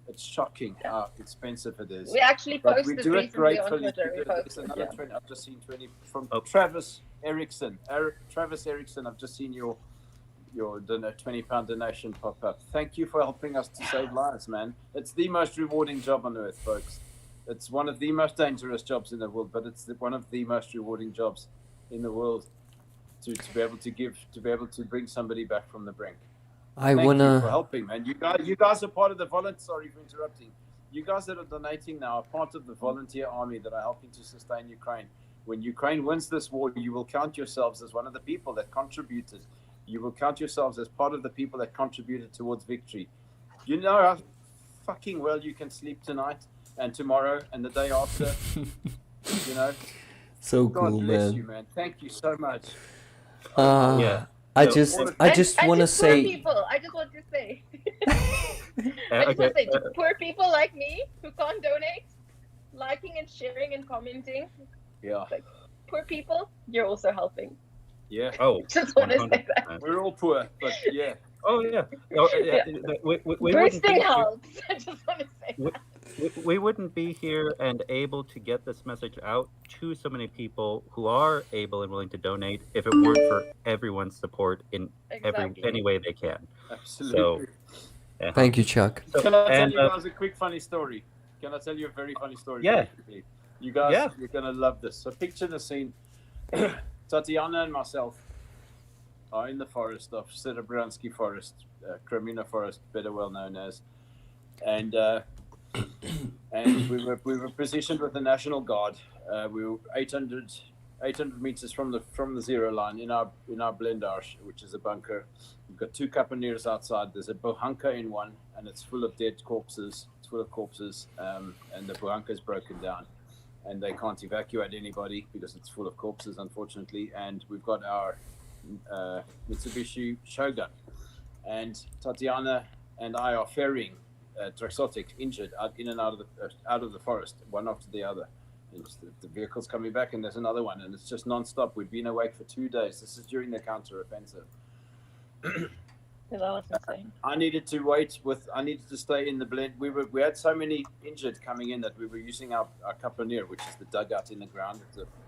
It's shocking how expensive it is. We actually But posted we do it recently on gratefully. Twitter. We There's posted, another yeah. 20. I've just seen 20 from Oh. Travis Erickson. Travis Erickson, I've just seen your £20 donation pop up. Thank you for helping us to save lives, man. It's the most rewarding job on earth, folks. It's one of the most dangerous jobs in the world, but it's one of the most rewarding jobs in the world to be able to give, to be able to bring somebody back from the brink. I Thank you for wanna. helping, man. You guys are part of the volunteer. Sorry for interrupting. You guys that are donating now are part of the volunteer army that are helping to sustain Ukraine. When Ukraine wins this war, you will count yourselves as one of the people that contributed. You will count yourselves as part of the people that contributed towards victory. You know how fucking well you can sleep tonight and tomorrow and the day after. You know, So God cool, bless man. you, man. Thank you so much. Yeah. I So- just And- I just And want to to poor say people, I just want to say. I Okay. just want to say to poor people like me who can't donate, liking and sharing and commenting. Yeah, Poor people, you're also helping. yeah. Oh, Just want to say that. 100%. We're all poor, but yeah. Oh yeah. No, Yeah. we wouldn't be Bursting here. helps. I just want to say We, we wouldn't be here and able to get this message out to so many people who are able and willing to donate if it weren't for everyone's support in exactly. any way they can. Absolutely. Yeah. Thank you, Chuck. So, Can I tell and, you guys a quick funny story? Can I tell you a very funny story? Yeah. Very quickly? You guys, Yeah. you're gonna love this. So picture the scene. Tatiana and myself are in the forest of Serebransky Forest, Kremina Forest, better well known as, and we were positioned with the National Guard. We were 800 meters from the zero line in our blindage, which is a bunker. We've got 2 Kapaneers outside. There's a Bohanka in one, and it's full of dead corpses. It's full of corpses, and the Bohanka is broken down, and they can't evacuate anybody because it's full of corpses, unfortunately. And we've got our Mitsubishi Shogun, and Tatiana and I are ferrying Traxotic injured in and out of the forest, one after the other. And the vehicle's coming back, and there's another one, and it's just non-stop. We've been awake for 2 days. This is during the counter-offensive. That was insane. I needed to stay in the blend. We had so many injured coming in that we were using our Kapaneer, which is the dugout in the ground.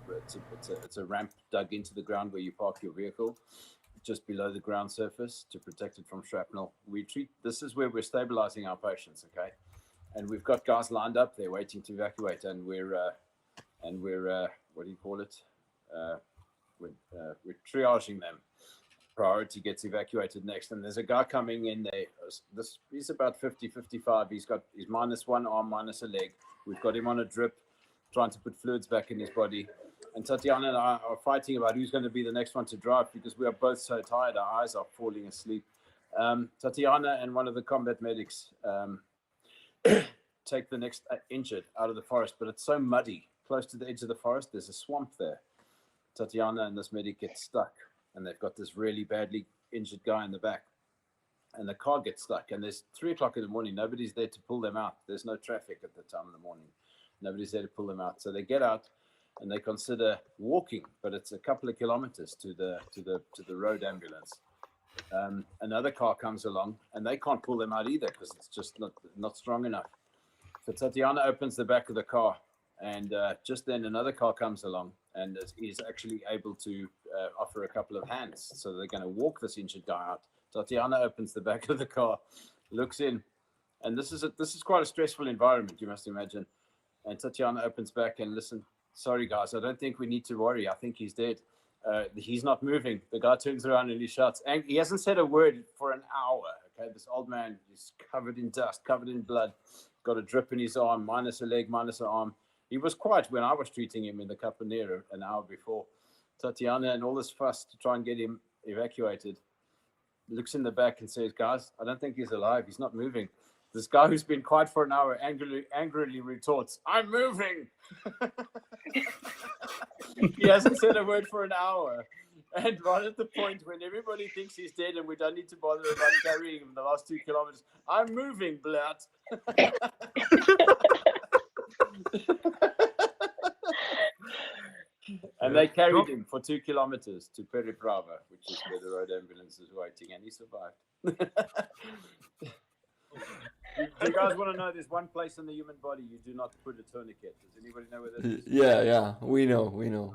It's a ramp dug into the ground where you park your vehicle, just below the ground surface, to protect it from shrapnel. This is where we're stabilizing our patients, okay? And we've got guys lined up there waiting to evacuate, and we're what do you call it? We're triaging them. Priority gets evacuated next, and there's a guy coming in there. He's about 50, 55. He's minus one arm, minus a leg. We've got him on a drip, trying to put fluids back in his body. And Tatiana and I are fighting about who's going to be the next one to drive, because we are both so tired. Our eyes are falling asleep. Tatiana and one of the combat medics take the next injured out of the forest, but it's so muddy. Close to the edge of the forest, there's a swamp there. Tatiana and this medic get stuck, and they've got this really badly injured guy in the back. And the car gets stuck, and there's 3 o'clock in the morning. Nobody's there to pull them out. There's no traffic at the time in the morning. Nobody's there to pull them out. So they get out, and they consider walking, but it's a couple of kilometers to the road ambulance. Another car comes along, and they can't pull them out either because it's just not strong enough. So Tatiana opens the back of the car, and just then another car comes along, and is actually able to offer a couple of hands. So they're going to walk this injured guy out. Tatiana opens the back of the car, looks in, and this is quite a stressful environment, you must imagine. And Tatiana opens back and, listen, sorry guys, I don't think we need to worry. I think he's dead. He's not moving. The guy turns around and he shouts, and he hasn't said a word for an hour. Okay, this old man is covered in dust, covered in blood, got a drip in his arm, minus a leg, minus an arm. He was quiet when I was treating him in the Kapaneer an hour before. Tatiana, and all this fuss to try and get him evacuated, looks in the back and says, guys, I don't think he's alive. He's not moving. This guy who's been quiet for an hour angrily retorts, I'm moving. He hasn't said a word for an hour. And right at the point when everybody thinks he's dead and we don't need to bother about carrying him the last 2 kilometers, I'm moving, blood. And they carried him for 2 kilometers to Periprava, which is where the road ambulance is waiting, and he survived. Do you guys want to know there's one place in the human body you do not put a tourniquet? Does anybody know where that is? Yeah, we know.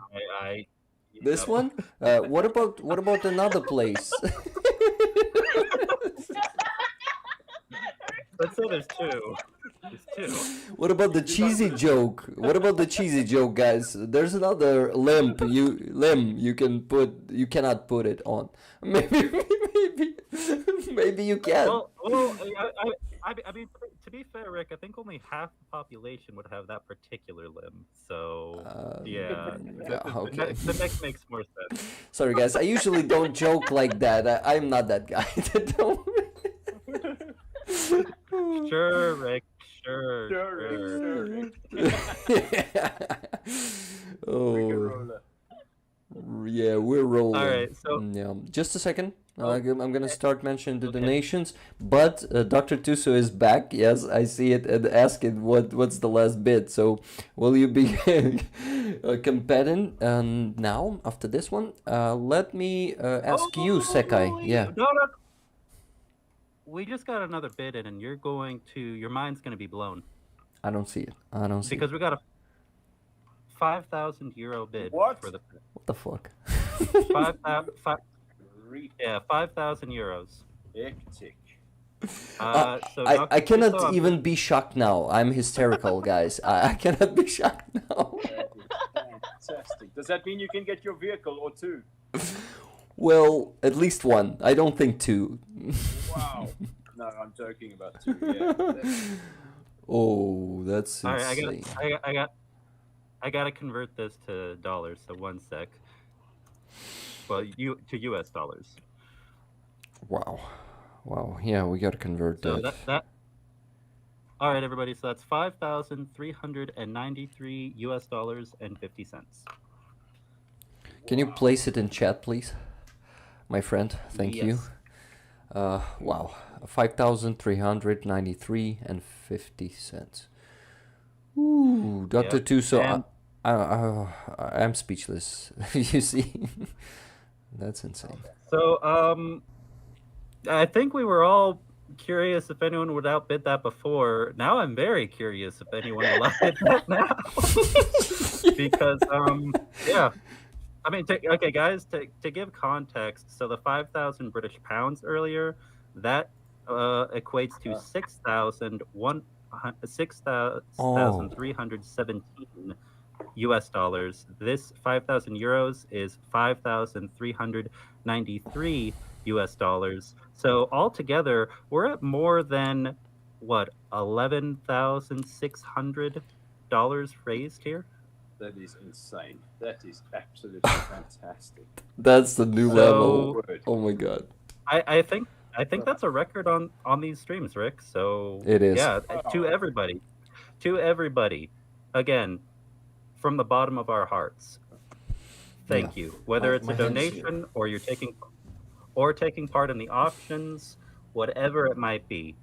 This one? What about another place? Let's say there's 2. There's 2. What about the cheesy joke? What about the cheesy joke, guys? There's another limb you cannot put it on. Maybe you can. Well, I mean, to be fair, Rick, I think only half the population would have that particular limb. So yeah, okay. The next makes more sense. Sorry, guys. I usually don't joke like that. I'm not that guy. Sure, Rick. Sure. Oh. Yeah, we're rolling. All right, so yeah, just a second. I'm gonna start mentioning the donations, but Dr. Tuso is back. Yes, I see it, and asking what's the last bit. So, will you be competing now after this one? Let me ask you, Sekai. Yeah. No. we just got another bid in, and your mind's going to be blown. I don't see it. I don't see Because it. we got a 5,000 euro bid What? for the What the fuck? 5,000 euros. Hectic. So I Dr. cannot Tuso, even be shocked now. I'm hysterical, guys. I cannot be shocked now. That is fantastic. Does that mean you can get your vehicle or two? Well, at least one. I don't think two. Wow. No, I'm joking about two. Yeah. Oh, that's All right, insane. I gotta convert this to dollars. So 1 sec. Well, to US dollars. Wow. Wow. Yeah, we gotta convert So that. All right, everybody. So that's $5,393 US dollars and 50 cents. Can you place it in chat, please, my friend? Thank you. Yes. Wow, 5,393 and 50 cents. Ooh, Dr. Yep. Tuso, And- I'm speechless. You see, that's insane. So I think we were all curious if anyone would outbid that before. Now I'm very curious if anyone will outbid that now. Because yeah. I mean, okay, guys, to give context, so the 5,000 British pounds earlier, that equates to 6,317 US dollars. This 5,000 euros is 5,393 US dollars. So altogether, we're at more than what, $11,600 raised here. That is insane. That is absolutely fantastic. That's the new So- level. Word. Oh my god. I think that's a record on these streams, Rick. So It is. Yeah, to everybody, again, from the bottom of our hearts, thank you. Whether it's My a hands donation or you're taking part in the auctions, whatever it might be,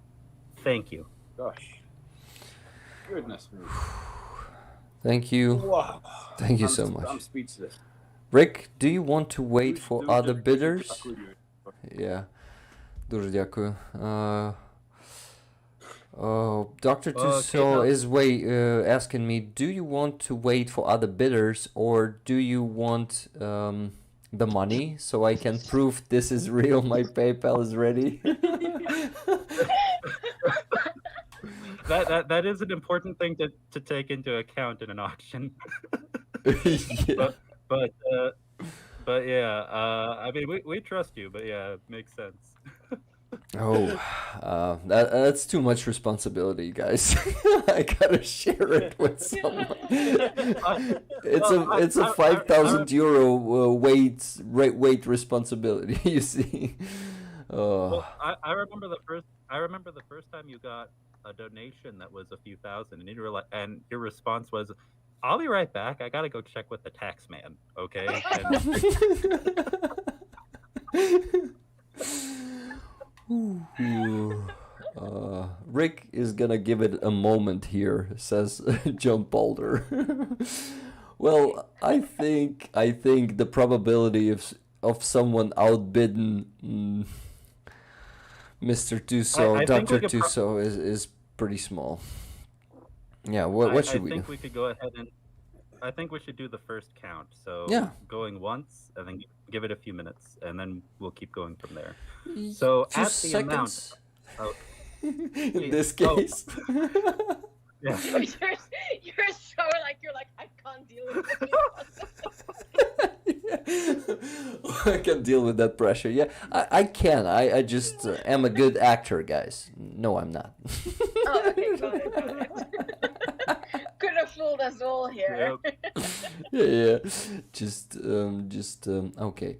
thank you. Gosh. Goodness me. Thank you. Wow. Thank you I'm so I'm much. speechless. Rick, do you want to wait for Дуже other bidders? дякую. Yeah. Дуже дякую. Dr. Tuso Okay, is asking me, do you want to wait for other bidders or do you want the money so I can prove this is real? My PayPal is ready. That is an important thing to take into account in an auction. Yeah. But yeah, I mean, we trust you, but yeah, it makes sense. Oh, that's too much responsibility, guys. I gotta share it with someone. It's a 5,000 euro weight responsibility. You see. Well, I remember the first time you got a donation that was a few thousand, and you were like, and your response was, "I'll be right back. I gotta go check with the tax man." Okay. Rick is gonna give it a moment here, says John Balder. Well, I think the probability of someone outbidden Mr. Tuso, I think Dr. we could Tuso is pretty small. Yeah, what should we do? I think we could go ahead and I think we should do the first count. So Yeah. going once, and then give it a few minutes, and then we'll keep going from there. So Two at the amount, seconds. oh, In this Oh. case. yeah. You're so you're like, I can't deal with it. I can deal with that pressure. Yeah, I can. I just am a good actor, guys. No, I'm not. Oh, okay, got it. Could have fooled us all here. Yep. Yeah. Just okay.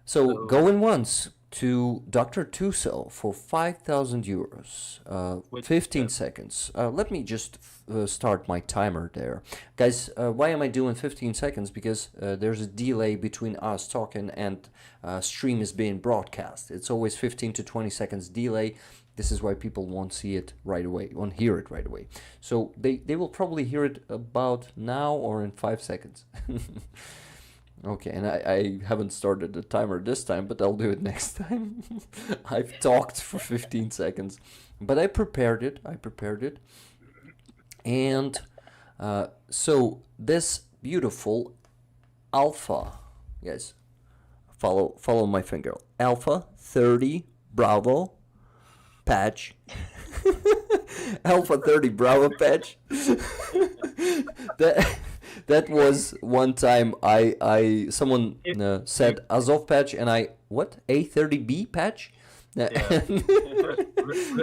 So going once to Dr. Tuso for 5,000 euros. 15 seconds. Let me just start my timer there. Guys, why am I doing 15 seconds? Because there's a delay between us talking and stream is being broadcast. It's always 15 to 20 seconds delay. This is why people won't see it right away, won't hear it right away. So they will probably hear it about now or in 5 seconds. Okay, and I haven't started the timer this time, but I'll do it next time. I've talked for 15 seconds, but I prepared it. And so this beautiful Alpha, guys, follow my finger. Alpha 30 Bravo patch. Alpha 30 Bravo patch. That was one time someone said Azov patch, and what, A30B patch? Yeah.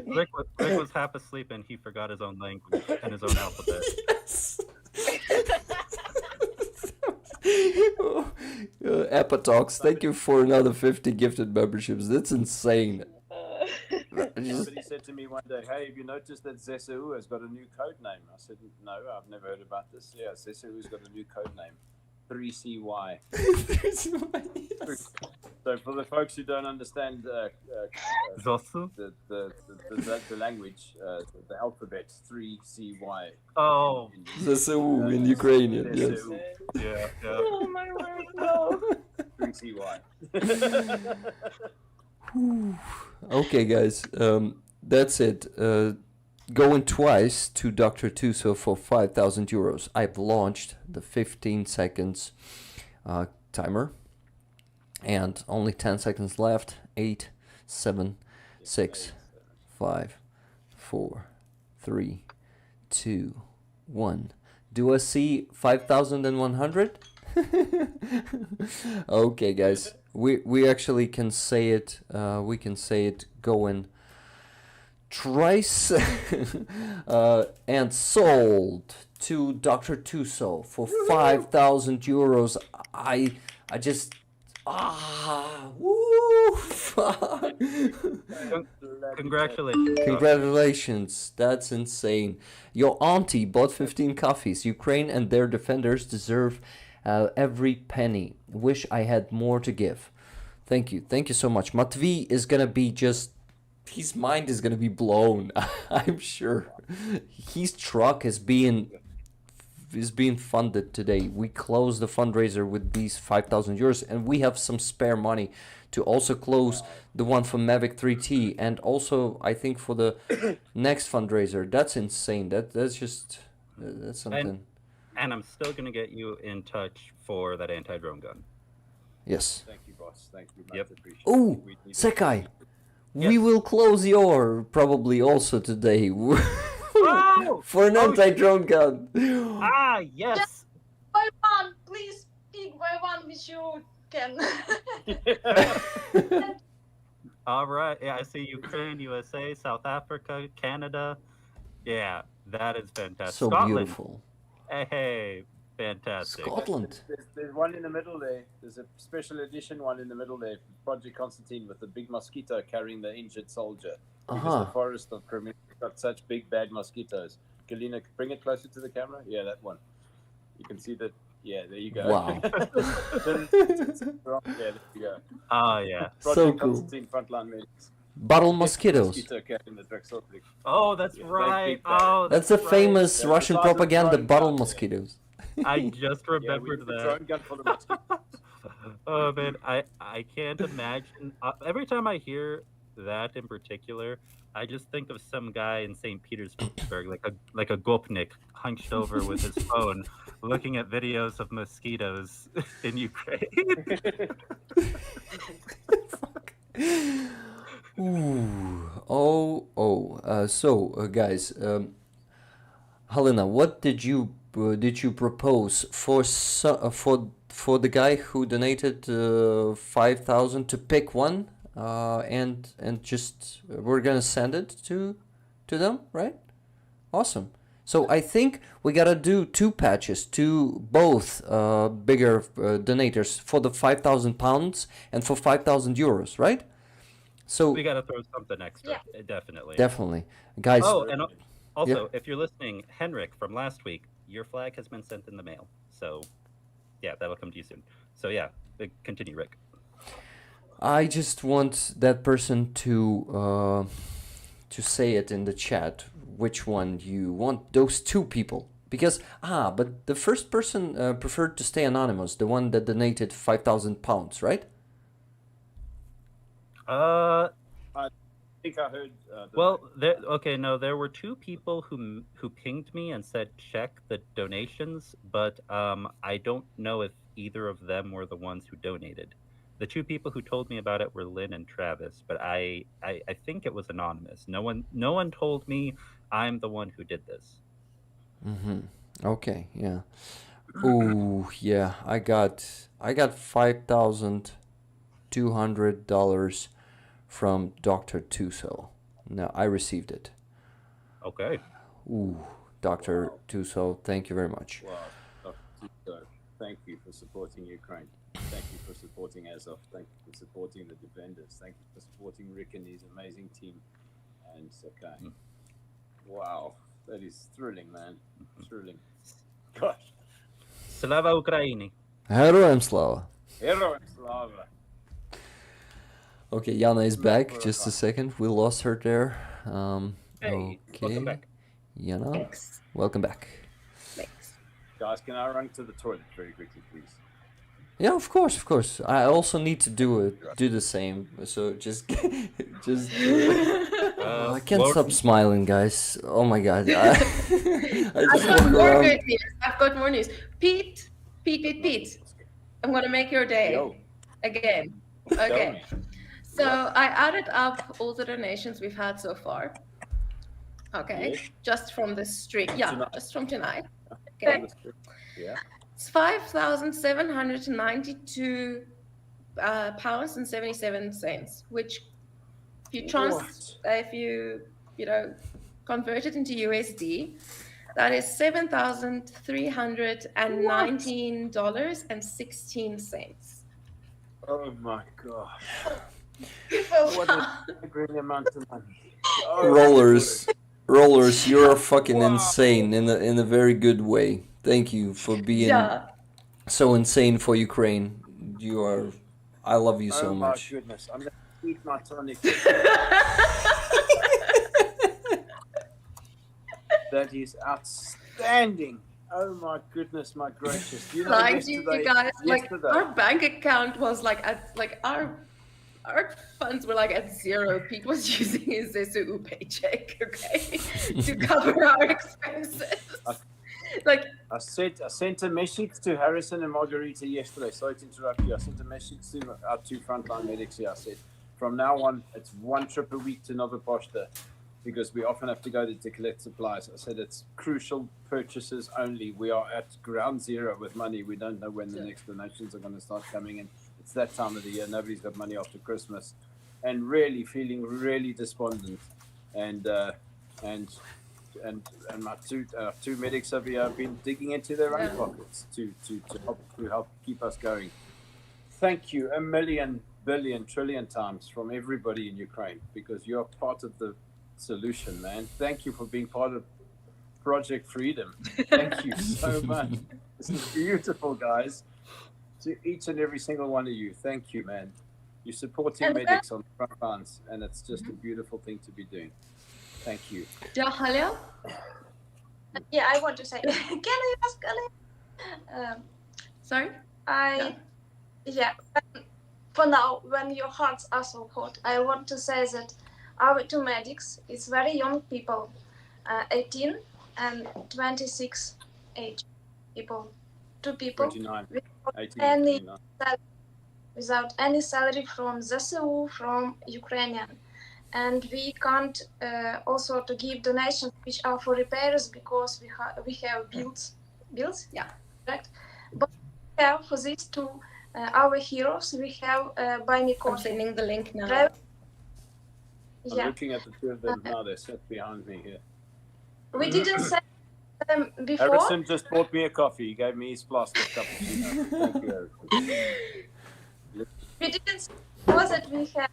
Rick was half asleep and he forgot his own language and his own alphabet. Yes. Epitox, thank you for another 50 gifted memberships. That's insane. Somebody said to me one day, "Hey, have you noticed that ZSU has got a new code name?" I said, "No, I've never heard about this." Yeah, ZSU's got a new code name, 3CY. So for the folks who don't understand Zosu? the language, the alphabet, 3CY. Oh, ZSU in Ukrainian, yes. ZSU, yeah. Oh my word, no. 3CY. Okay, guys, that's it. Going twice to Dr. Tuso for 5,000 euros. I've launched the 15 seconds timer, and only 10 seconds left. 8, 7, 6, 5, 4, 3, 2, 1. Do I see 5,100? Okay, guys, we actually can say it. We can say it going twice. And sold to Dr. Tuso for 5,000 euros. I just woo! Congratulations. Congratulations, that's insane. Your auntie bought 15 coffees. Ukraine and their defenders deserve every penny. Wish I had more to give. Thank you so much. Matvey is gonna be just, his mind is gonna be blown. I'm sure. His truck is being funded today. We closed the fundraiser with these 5,000 euros, and we have some spare money to also close the one for Mavic 3T, and also I think for the next fundraiser. That's insane. That's something. And I'm still going to get you in touch for that anti-drone gun. Yes. Thank you, boss. Thank you. Yep. Appreciate Oh, it. We need Sekai, Yes. we will close your probably also today Oh! for an Oh, anti-drone gun. Ah, yes. By one, please pick by one which you can. All right. Yeah, I see Ukraine, USA, South Africa, Canada. Yeah, that is fantastic. So Scotland. beautiful. Hey, fantastic. Scotland. There's one in the middle there. There's a special edition one in the middle there. Project Constantine with the big mosquito carrying the injured soldier. Because the forest of Crimea got such big bad mosquitoes. Galina, bring it closer to the camera. Yeah, that one. You can see that. Yeah, there you go. Wow. Yeah, there you go. Oh, yeah. Project So cool. Constantine frontline medics. Battle mosquitoes. Mosquito carrying the Drexel-Brick. Oh, that's Yeah, right. big bad. Oh, That's the right. famous That's Russian the size of propaganda, drone battle gun, yeah. mosquitoes. I just Yeah, we remembered used the that. drone gun for the mosquitoes. Oh man, I can't imagine. Every time I hear that in particular, I just think of some guy in St. Petersburg, like a gopnik, hunched over with his phone, looking at videos of mosquitoes in Ukraine. Ooh. So, guys, Helena, what did you propose for the guy who donated 5,000 to pick one, and just we're gonna send it to them, right? Awesome. So I think we gotta do two patches to both bigger donators for the 5,000 pounds and for 5,000 euros, right? So We gotta throw something extra, definitely. definitely, guys. Oh, and also, if you're listening, Henrik from last week, your flag has been sent in the mail. So, yeah, that'll come to you soon. So, yeah, continue, Rick. I just want that person to say it in the chat which one you want. Those two people, Because but the first person preferred to stay anonymous, the one that donated £5,000, right? Uh, I think I heard. well, there were two people who pinged me and said check the donations, but I don't know if either of them were the ones who donated. The two people who told me about it were Lynn and Travis, but I think it was anonymous. No one told me I'm the one who did this. Okay, yeah. Ooh, yeah. I got $5,200 from Dr. Tuso. No, I received it. Okay. Ooh, Dr. Tuso, thank you very much. Wow, Dr. Tito, thank you for supporting Ukraine. Thank you for supporting Azov. Thank you for supporting the defenders. Thank you for supporting Rick and his amazing team. And okay. Wow, that is thrilling, man. Thrilling. Gosh. Slava Ukraini. Heroям слава. Heroes slava. Okay, Jana is back. Just a second. We lost her there. Hey, welcome back. Jana, Thanks. welcome back. Thanks. Guys, can I run to the toilet very quickly, please? Yeah, of course, of course. I also need to do the same. So just I can't stop smiling, guys. Oh my god. I I've just got walk more around. good news. I've got more news. Pete. I'm gonna make your day Yo. again. Okay. Tell me. So I added up all the donations we've had so far. Okay. Yes. Just from the stream. Yeah, Tonight. just from tonight. Okay. Yeah. It's 5,792 pounds and 77 cents, which if you convert it into USD, that is $7,319.16. Oh my gosh. People, What a staggering amount of money. Oh, Rollers, you're fucking insane in a very good way. Thank you for being yeah. so insane for Ukraine. I love you so oh much. my goodness. I'm going to eat my tonic. That is outstanding. Oh my goodness, my gracious. You know, Like you guys, like yesterday, our bank account was like at our funds were like at zero. Pete was using his ZSU paycheck, okay, to cover our expenses. Like I sent a message to Harrison and Margarita yesterday. Sorry to interrupt you. I sent a message to our two frontline medics here. I said, from now on, it's one trip a week to Nova Poshta, because we often have to go to collect supplies. I said it's crucial purchases only. We are at ground zero with money. We don't know when the next donations are going to start coming in. It's that time of the year. Nobody's got money after Christmas, and really feeling really despondent. And my two medics over here have been digging into their own pockets to help keep us going. Thank you a million, billion, trillion times from everybody in Ukraine, because you're part of the solution, man. Thank you for being part of Project Freedom. Thank you so much. This is beautiful, guys. To each and every single one of you, thank you, man. You're supporting medics on the front lines, and it's just a beautiful thing to be doing. Thank you. Jahalia? Yeah, I want to say, can I ask Ali? Sorry? For now, when your hearts are so hot, I want to say that our two medics, it's very young people, 18 and 26 age people, two people 29, 18, any 29. without any salary from ZSU, from Ukrainian. And we can't also to give donations which are for repairs, because we have bills, Yeah. correct? But we have for these two our heroes, we have buy me I'm coffee. sending the link now. I'm Yeah, looking at the two of them now. They're sat behind me here. we didn't say them before. Harrison just bought me a coffee. He gave me his plastic cappuccino. Thank you, Harrison. We didn't say before that we have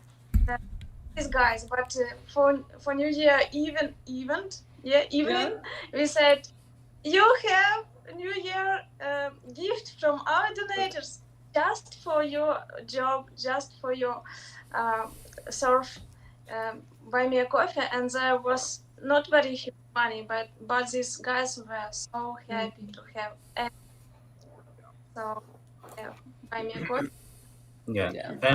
these guys, but for New Year evening, we said you have New Year gift from our donators, just for your job, just for your buy me a coffee, and there was not very huge money, but these guys were so happy to have it. So yeah, buy me a coffee. Yeah. Yeah.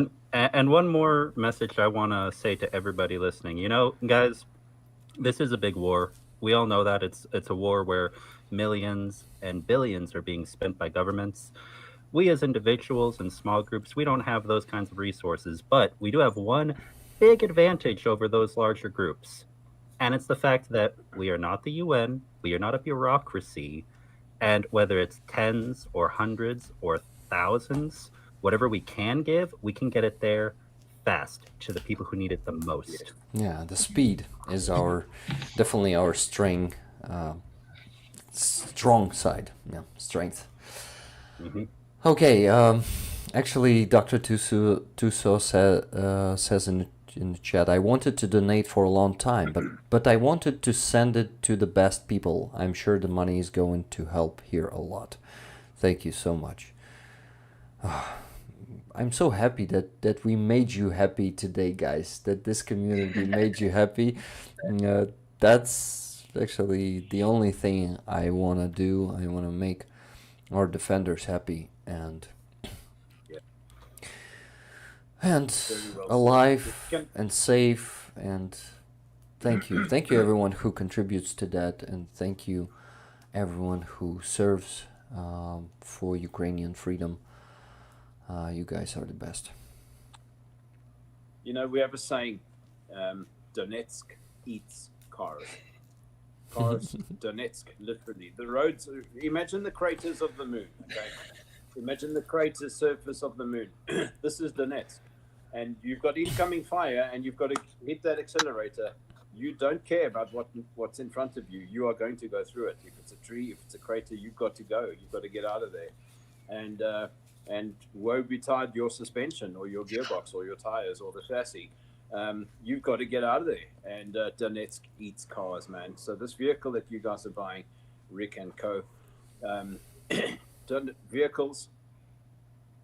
And one more message I want to say to everybody listening. You know, guys, this is a big war. We all know that it's a war where millions and billions are being spent by governments. We as individuals and small groups, we don't have those kinds of resources, but we do have one big advantage over those larger groups. And it's the fact that we are not the UN, we are not a bureaucracy, and whether it's tens or hundreds or thousands, whatever we can give, we can get it there fast to the people who need it the most. Yeah, the speed is definitely our strong side. Yeah, strength. Mm-hmm. Okay, actually, Dr. Tuso says in the chat, I wanted to donate for a long time, but I wanted to send it to the best people. I'm sure the money is going to help here a lot. Thank you so much. I'm so happy that we made you happy today, guys, that this community made you happy. That's actually the only thing I want to do. I want to make our defenders happy and Very well alive said. and safe, and thank you everyone who contributes to that, and thank you everyone who serves for Ukrainian freedom. You guys are the best. You know, we have a saying, Donetsk eats cars. Cars, Donetsk, literally. The roads, imagine the craters of the moon, okay? Imagine the crater surface of the moon. This is Donetsk. And you've got incoming fire and you've got to hit that accelerator. You don't care about what's in front of you. You are going to go through it. If it's a tree, if it's a crater, you've got to go. You've got to get out of there. And woe betide your suspension or your gearbox or your tires or the chassis. You've got to get out of there. And Donetsk eats cars, man. So this vehicle that you guys are buying, Rick and Co., vehicles,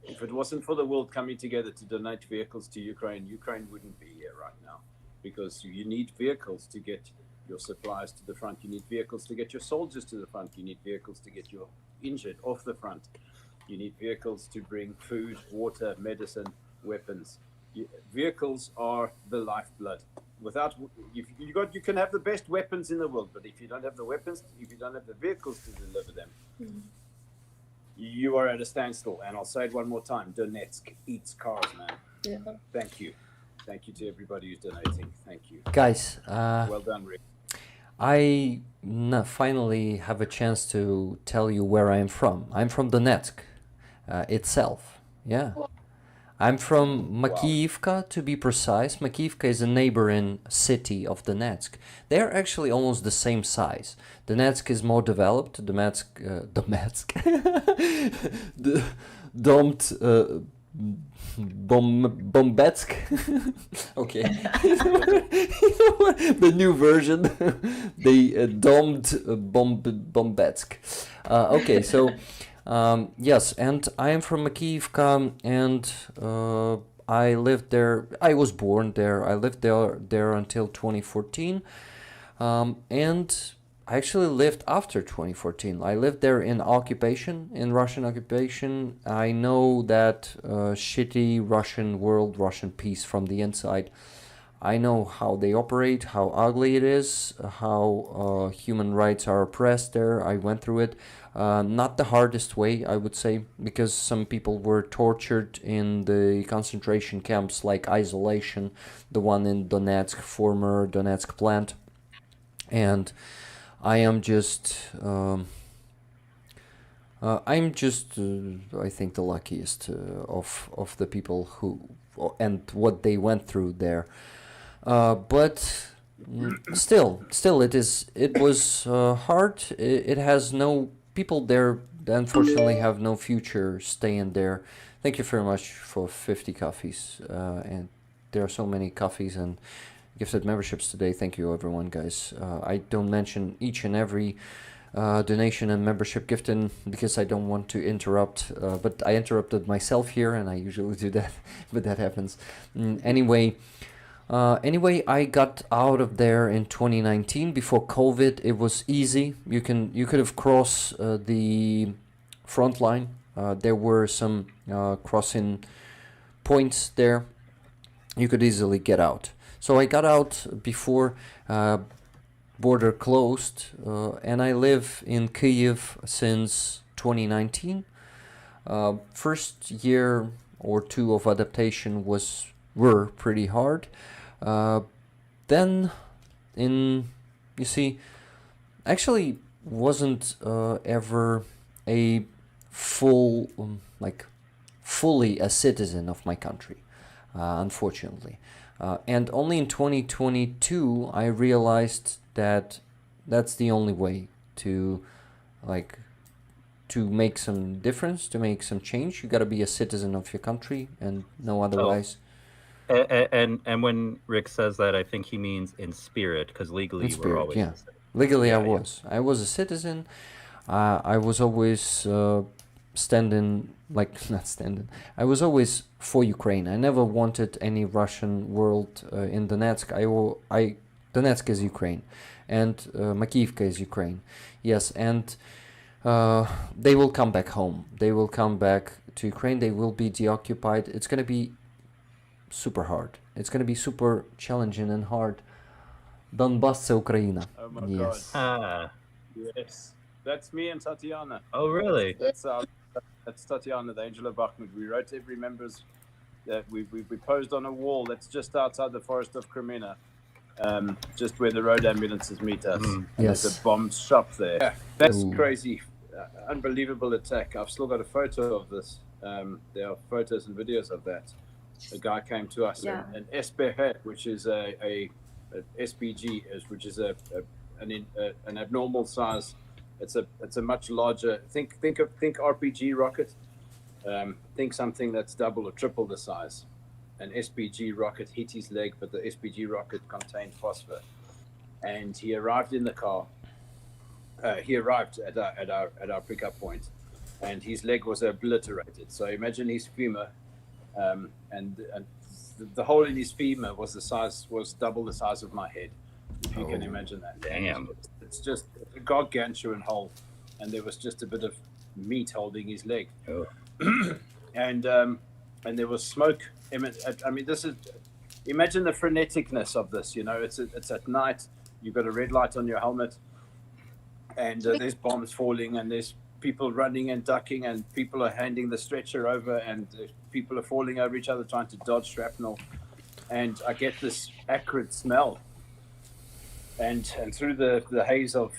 if it wasn't for the world coming together to donate vehicles to Ukraine, Ukraine wouldn't be here right now, because you need vehicles to get your supplies to the front. You need vehicles to get your soldiers to the front. You need vehicles to get your injured off the front. You need vehicles to bring food, water, medicine, weapons. Vehicles are the lifeblood. Without, you can have the best weapons in the world, but if you don't have the weapons, if you don't have the vehicles to deliver them, you are at a standstill. And I'll say it one more time: Donetsk eats cars, man. Yeah. Thank you to everybody who's donating. Thank you, Guys, well done, Rick. I finally have a chance to tell you where I'm from. I'm from Donetsk itself. Yeah. I'm from Makiivka, to be precise. Makiivka is a neighboring city of Donetsk. They're actually almost the same size. Donetsk is more developed. Donetsk. Bombetsk. Okay. The new version. They domed Bombetsk. Okay, so yes, and I am from Makiivka, and I lived there. I was born there. I lived there until 2014, and I actually lived after 2014. I lived there in occupation, in Russian occupation. I know that shitty Russian world, Russian peace from the inside. I know how they operate, how ugly it is, how human rights are oppressed there. I went through it. Not the hardest way, I would say, because some people were tortured in the concentration camps like Isolation, the one in Donetsk, former Donetsk plant. And I am just, I think, the luckiest of the people who, and what they went through there. But still, it was hard. It has no, people there unfortunately have no future staying there. Thank you very much for 50 coffees. And there are so many coffees and gifted memberships today. Thank you, everyone, guys. I don't mention each and every donation and membership gifting because I don't want to interrupt, but I interrupted myself here, and I usually do that, but that happens. Anyway, Anyway, I got out of there in 2019 before COVID. It was easy. You could have crossed the front line. There were some crossing points there. You could easily get out. So I got out before border closed, and I live in Kyiv since 2019. First year or two of adaptation were pretty hard. Then you see, actually wasn't ever a full fully a citizen of my country, unfortunately. And only in 2022 I realized that that's the only way to make some difference, to make some change. You got to be a citizen of your country and no otherwise. And when Rick says that, I think he means in spirit, because legally In spirit, we're always yeah. a citizen. Legally, Yeah, I was a citizen. I was always standing, not standing. I was always for Ukraine. I never wanted any Russian world in Donetsk. Donetsk is Ukraine, and Makivka is Ukraine. Yes, and they will come back home. They will come back to Ukraine. They will be deoccupied. It's gonna be super hard. It's gonna be super challenging and hard. Donbass це Україна. Oh my Yes. Ah, Yes, that's me and Tatiana. oh, really? That's Tatiana, the Angel of Bakhmut. We wrote every member's. We posed on a wall that's just outside the forest of Kremina, just where the road ambulances meet us. Mhm. And Yes. There's a bomb shop there. Yeah, that's Ooh. crazy, unbelievable attack. I've still got a photo of this. There are photos and videos of that. A guy came to us, Yeah. an SPG, which is a SPG, which is an abnormal size. It's a much larger. Think RPG rocket. Think something that's double or triple the size. An SPG rocket hit his leg, but the SPG rocket contained phosphor, and he arrived in the car. He arrived at our pickup point, and his leg was obliterated. So imagine his femur, and the hole in his femur was double the size of my head. If you can imagine that. Damn. It's just a gargantuan hole, and there was just a bit of meat holding his leg. Oh. And there was smoke. I mean, this is. Imagine the freneticness of this. You know, it's at night. You've got a red light on your helmet, and there's bombs falling, and there's people running and ducking, and people are handing the stretcher over, and people are falling over each other trying to dodge shrapnel. And I get this acrid smell. And through the haze of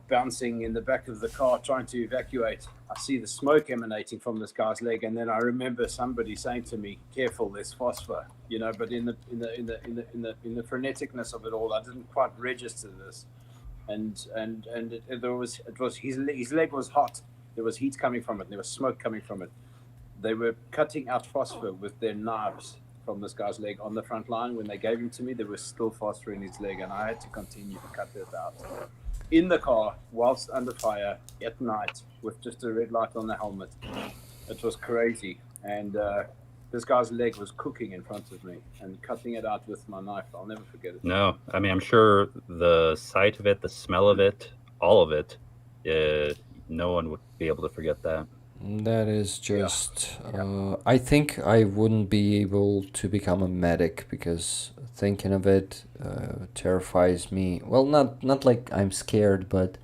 bouncing in the back of the car trying to evacuate, I see the smoke emanating from this guy's leg, and then I remember somebody saying to me, "Careful, there's phosphor." You know, but in the freneticness of it all, I didn't quite register this, and his leg was hot. There was heat coming from it. There was smoke coming from it. They were cutting out phosphor with their knives from this guy's leg on the front line. When they gave him to me, there was still phosphor in his leg, and I had to continue to cut that out in the car whilst under fire at night with just a red light on the helmet. It was crazy, and this guy's leg was cooking in front of me, and cutting it out with my knife, I'll never forget it. No, I mean, I'm sure the sight of it, the smell of it, all of it, no one would be able to forget that. That is just. I think I wouldn't be able to become a medic because thinking of it terrifies me. Well, not like I'm scared, but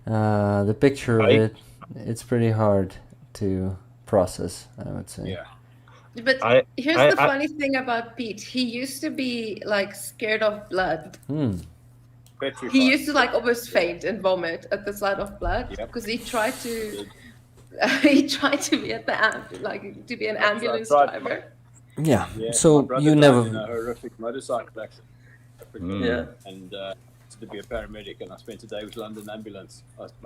the picture of it's pretty hard to process, I would say. Yeah. But here's the funny thing about Pete. He used to be like scared of blood. Petrified. He used to like almost faint and vomit at the sight of blood because he tried to. He tried to be to be an ambulance driver. Yeah. Yeah, my So brother you died never. in a horrific motorcycle accident. Yeah. And to be a paramedic, and I spent a day with London Ambulance.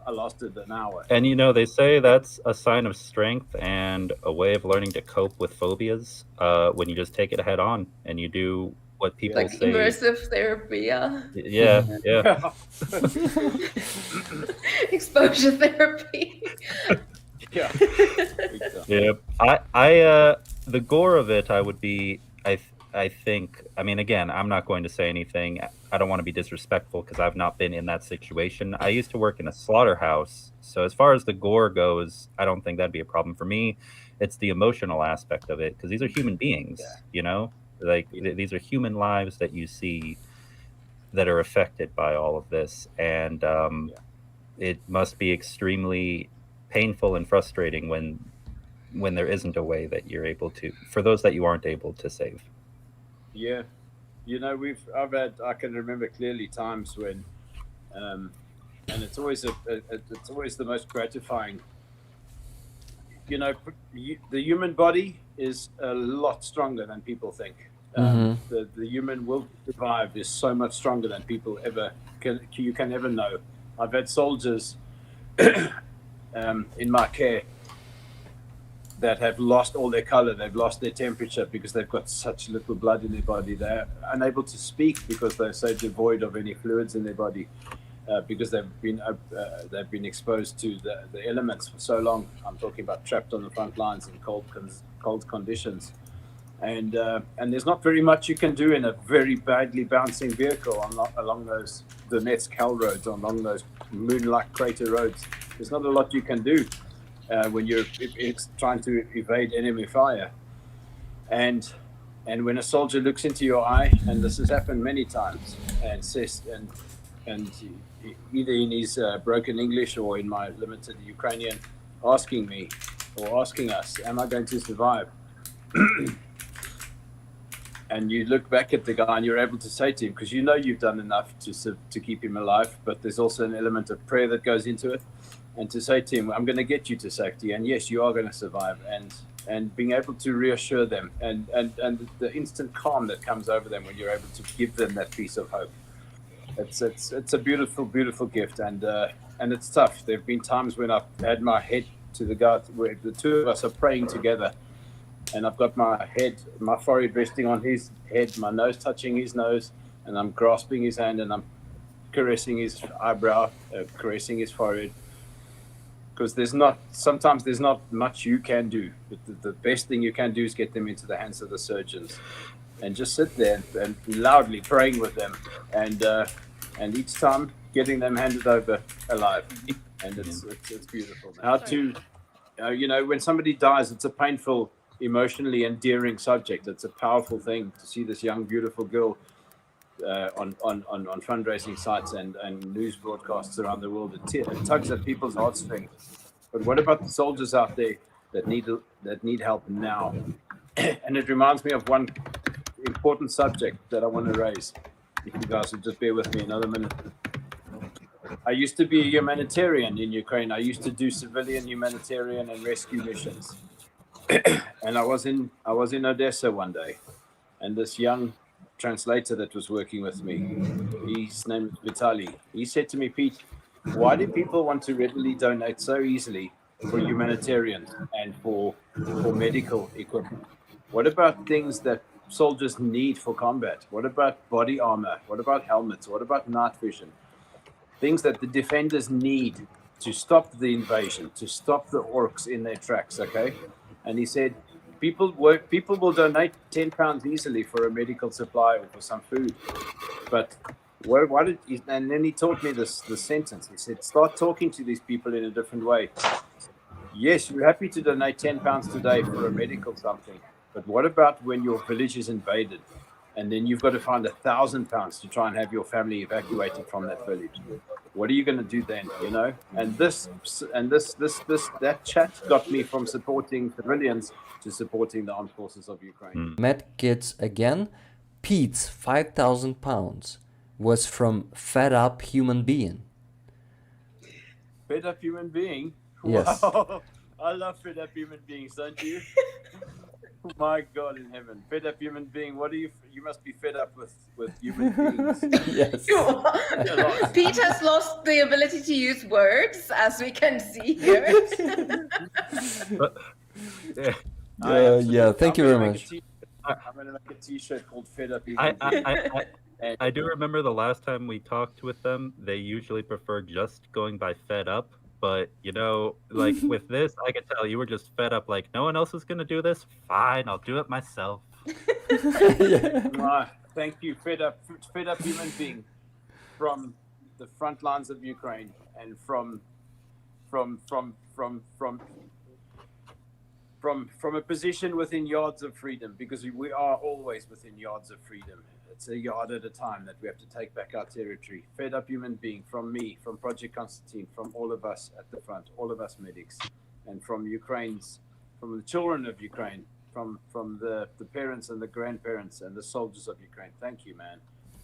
I lasted an hour. And you know, they say that's a sign of strength and a way of learning to cope with phobias when you just take it head on and you do what people Like say. immersive therapy, yeah. Yeah, yeah. Exposure therapy. Yeah. Yeah, I the gore of it, I would be, I think, I mean, again, I'm not going to say anything. I don't want to be disrespectful because I've not been in that situation. I used to work in a slaughterhouse. So, as far as the gore goes, I don't think that'd be a problem for me. It's the emotional aspect of it because these are human beings, you know? Like, these are human lives that you see that are affected by all of this. And it must be extremely painful and frustrating when there isn't a way that you're able to, for those that you aren't able to save. Yeah, I can remember clearly times when, and it's always it's always the most gratifying. You know, the human body is a lot stronger than people think. The human will to survive is so much stronger than people you can ever know. I've had soldiers in my care that have lost all their color, they've lost their temperature because they've got such little blood in their body. They're unable to speak because they're so devoid of any fluids in their body, because they've been exposed to the elements for so long. I'm talking about trapped on the front lines in cold conditions, and there's not very much you can do in a very badly bouncing vehicle along those Donetsk hell roads, along those moon-like crater roads. There's not a lot you can do when you're trying to evade enemy fire. And when a soldier looks into your eye, and this has happened many times, and says, and either in his broken English or in my limited Ukrainian, asking me or asking us, am I going to survive? And you look back at the guy and you're able to say to him, because you know you've done enough to keep him alive, but there's also an element of prayer that goes into it. And to say to him, I'm going to get you to safety, and yes, you are going to survive, and being able to reassure them, and the instant calm that comes over them when you're able to give them that piece of hope. It's a beautiful gift, and it's tough. There've been times when I've had my head to the guard where the two of us are praying together, and I've got my forehead resting on his head, my nose touching his nose, and I'm grasping his hand and I'm caressing his eyebrow, caressing his forehead. Because sometimes there's not much you can do. But the best thing you can do is get them into the hands of the surgeons, and just sit there and loudly praying with them, and each time getting them handed over alive, and it's beautiful. How to, when somebody dies, it's a painful, emotionally endearing subject. It's a powerful thing to see this young, beautiful girl on fundraising sites and news broadcasts around the world. It tugs at people's heartstrings. But what about the soldiers out there that need help now? And it reminds me of one important subject that I want to raise. If you guys would just bear with me another minute. I used to be a humanitarian in Ukraine. I used to do civilian humanitarian and rescue missions. And I was in Odessa one day, and this young translator that was working with me, his name is Vitaly. He said to me, Pete, why do people want to readily donate so easily for humanitarian and for medical equipment? What about things that soldiers need for combat? What about body armor? What about helmets? What about night vision? Things that the defenders need to stop the invasion, to stop the orcs in their tracks, okay? And he said, people will donate £10 easily for a medical supply or for some food. But and then he taught me this sentence. He said, start talking to these people in a different way. Yes, you're happy to donate £10 today for a medical something, but what about when your village is invaded, and then you've got to find £1,000 to try and have your family evacuated from that village? What are you going to do then? And that chat got me from supporting civilians to supporting the armed forces of Ukraine. Med kits again. Pete's £5,000 was from fed up human being. Fed up human being? Yes. Wow. I love fed up human beings, don't you? My God in heaven. Fed up human being. What are you? You must be fed up with human beings. Yes. Pete has lost the ability to use words, as we can see here. Thank you very much. I'm going to make a t-shirt called Fed Up Human Being. I do remember the last time we talked with them, they usually prefer just going by fed up. But, like with this, I could tell you were just fed up. Like, no one else is going to do this? Fine, I'll do it myself. Thank you, fed up human being from the front lines of Ukraine and from a position within yards of freedom, because we are always within yards of freedom. It's a yard at a time that we have to take back our territory. Fed up human being from me, from Project Constantine, from all of us at the front, all of us medics, and from the children of Ukraine, from the parents and the grandparents and the soldiers of Ukraine. Thank you, man.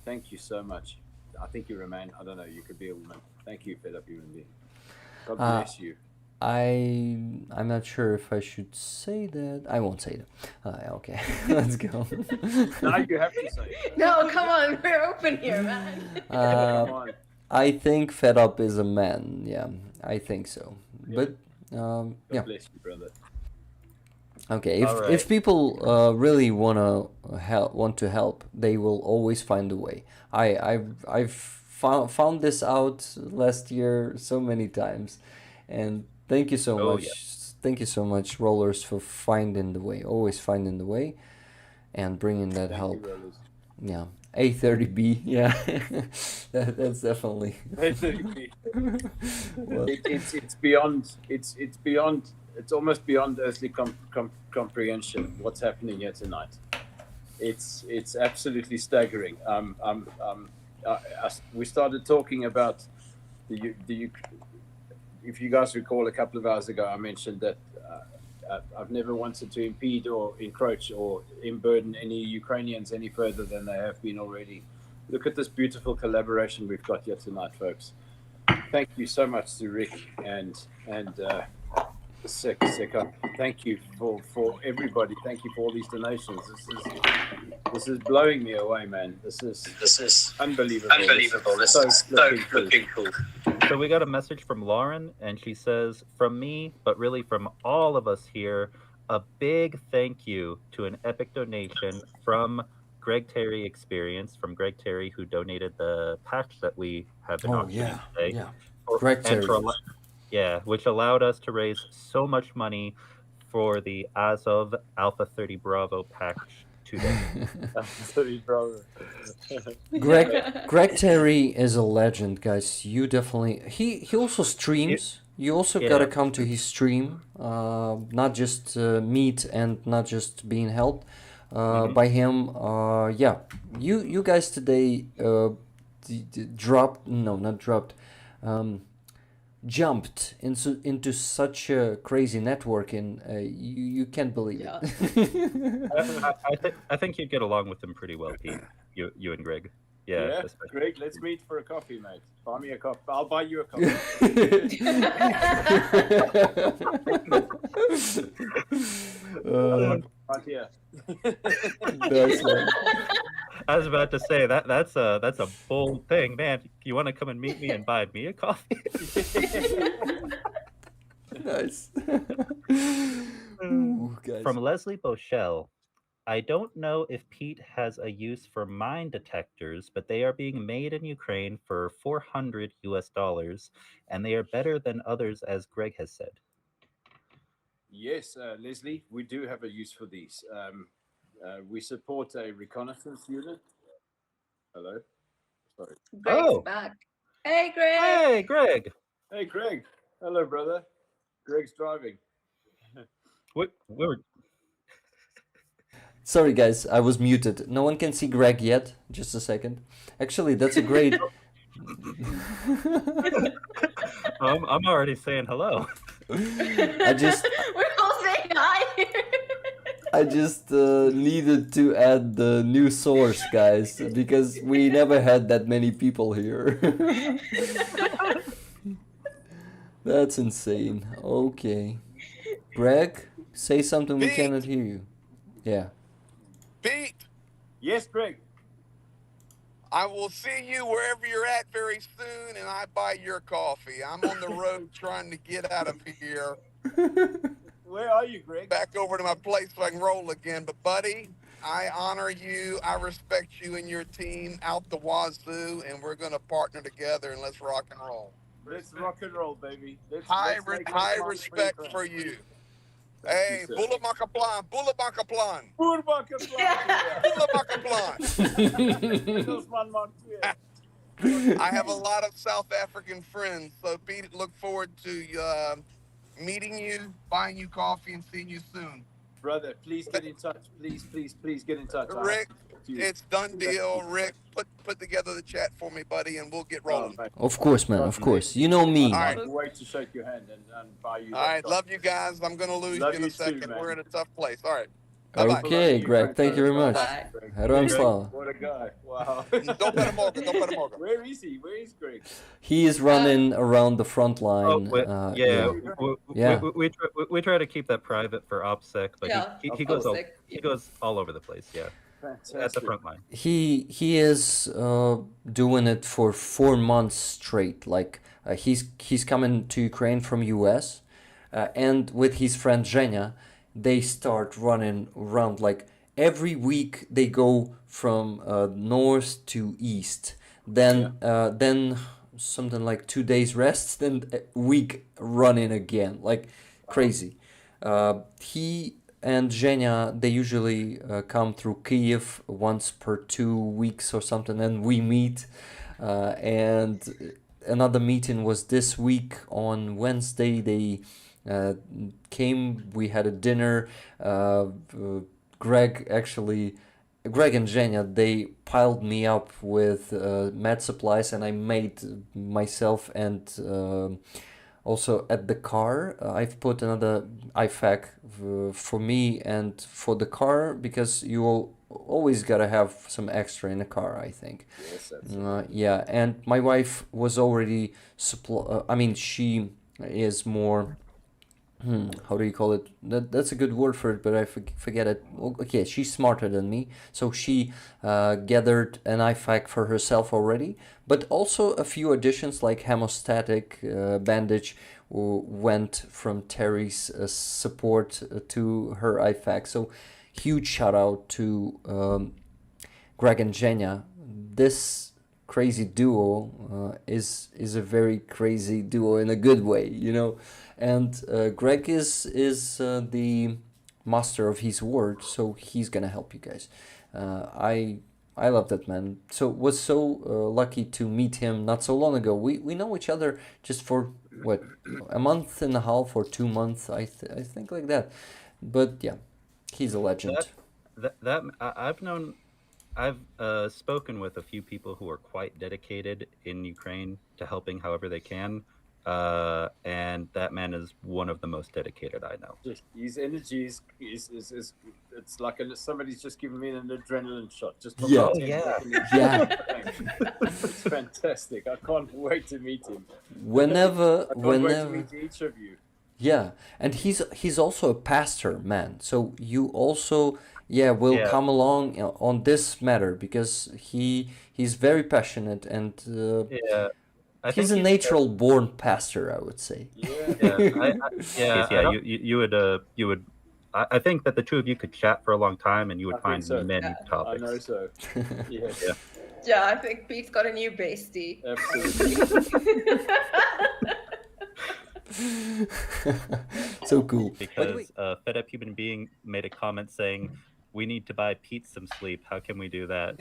Thank you so much. I think you're a man. I don't know. You could be a woman. Thank you, fed up human being. God bless you. I'm not sure if I should say that. I won't say that. Okay, let's go. Now you have to say it. No, come on, we're open here, man. Come on. I think fed up is a man. Yeah, I think so. Yeah. But God yeah. bless you, brother. Okay, if All right. if people really want to help, they will always find a way. I've found this out last year so many times, and thank you so Oh, much. yeah. Thank you so much, rollers, for finding the way, always finding the way, and bringing that Thank help. you, brothers. Yeah, A30B. Yeah, that's definitely. Well, It's beyond. It's beyond. It's almost beyond earthly comprehension. What's happening here tonight? It's absolutely staggering. We started talking about the. If you guys recall, a couple of hours ago, I mentioned that I've never wanted to impede or encroach or burden any Ukrainians any further than they have been already. Look at this beautiful collaboration we've got here tonight, folks. Thank you so much to Rick and Seka. Thank you for everybody. Thank you for all these donations. This is blowing me away, man. This is unbelievable. This is so flipping cool. So we got a message from Lauren, and she says, from me, but really from all of us here, a big thank you to an epic donation from Greg Terry Experience, from Greg Terry, who donated the patch that we have been auctioning today. yeah. For- Greg and Terry. for- yeah, which allowed us to raise so much money for the Azov Alpha 30 Bravo patch today. Sorry, brother. Greg Terry is a legend, guys. You definitely he also streams. You also Yeah. gotta come to his stream, not just meet and not just being helped by him. Yeah, you guys today jumped into such a crazy networking. You can't believe Yeah. it. I think you'd get along with him pretty well, Pete. You and Greg. Yeah. especially. Greg, let's meet for a coffee, mate. Buy me a coffee. I'll buy you a coffee. Right here. Nice one. I was about to say that's a bold thing, man. You want to come and meet me and buy me a coffee? Nice. Ooh, guys. From Leslie Bochelle, I don't know if Pete has a use for mine detectors, but they are being made in Ukraine for $400 US, and they are better than others, as Greg has said. Yes, Leslie, we do have a use for these. We support a reconnaissance unit. Hello. Sorry. Greg's Oh. back. Hey, Greg. Hey, Greg. Hey, Greg. Hello, brother. Greg's driving. We were Sorry, guys, I was muted. No one can see Greg yet. Just a second. Actually, that's a great. I'm already saying hello. I just We're all saying hi. I just needed to add the new source, guys, because we never had that many people here. That's insane. Okay. Greg, say something, we Pete. cannot hear you. Yeah. Pete, Yes, Greg. I will see you wherever you're at very soon, and I buy your coffee. I'm on the road trying to get out of here, Where are you, Greg? back over to my place so I can roll again. But, buddy, I honor you. I respect you and your team out the wazoo, and we're going to partner together, and let's rock and roll. Let's rock and roll, baby. Let's High make high it fun respect Ukraine. for you. Hey, sir. Bulamakaplan, Bulamakaplan, Bulamakaplan. Bulamakaplan. Engelsman maakt weer. I have a lot of South African friends, so Pete, look forward to meeting you, buying you coffee, and seeing you soon. Brother, please get in touch. Please get in touch. Rick, it's done deal. Rick, put together the chat for me, buddy, and we'll get rolling. Of course, man. Of course. You know me. All I right. can't wait to shake your hand and buy you. All right, love you guys. I'm gonna lose Love you in a you too, second. man. We're in a tough place. All right. Bye-bye. Okay, Greg. Thank you very much. Bye. Heroям слава. What a guy. Wow. Don't bet him over. Don't bet him over. Where is he? Where is Greg? He is running around the front line. We try to keep that private for OPSEC, but Yeah, he goes OPSEC. he goes all over the place. Yeah, Fantastic. at the front line. He is doing it for 4 months straight. Like he's coming to Ukraine from US, and with his friend Zhenya, they start running around. Like every week they go from north to east. Then something like 2 days rest, then a week running again. Like crazy. He and Zhenya, they usually come through Kiev once per 2 weeks or something, and we meet. And another meeting was this week on Wednesday. They came, we had a dinner. Greg and Zhenya, they piled me up with med supplies, and I made myself and also at the car, I've put another IFAC for me and for the car, because you always gotta have some extra in a car, I think. Yes, that's Yeah, and my wife was already she is more. How do you call it? That's a good word for it, but I forget it. Okay, she's smarter than me, so she gathered an IFAC for herself already, but also a few additions like hemostatic bandage went from Terry's support to her IFAC. So huge shout out to Greg and Zhenya. This crazy duo is a very crazy duo in a good way, you know. And Greg is the master of his word, so he's gonna help you guys. I love that man. So was so lucky to meet him not so long ago. We know each other just for what, a month and a half or 2 months, I think like that. But yeah, he's a legend. I've spoken with a few people who are quite dedicated in Ukraine to helping however they can. And that man is one of the most dedicated I know. His energy is it's like somebody's just given me an adrenaline shot. Just from Yeah. the 10 seconds. Yeah. It's fantastic. I can't wait to meet him. Whenever I can't wait to meet each of you. Yeah, and he's also a pastor, man. So you also will come along on this matter, because he's very passionate, and he's a natural born pastor, I would say. You would. I think that the two of you could chat for a long time, and you would find many topics. I know so. Yes. Yeah, I think Pete's got a new bestie. Absolutely. So cool. Because a fed up human being made a comment saying, "We need to buy Pete some sleep. How can we do that?"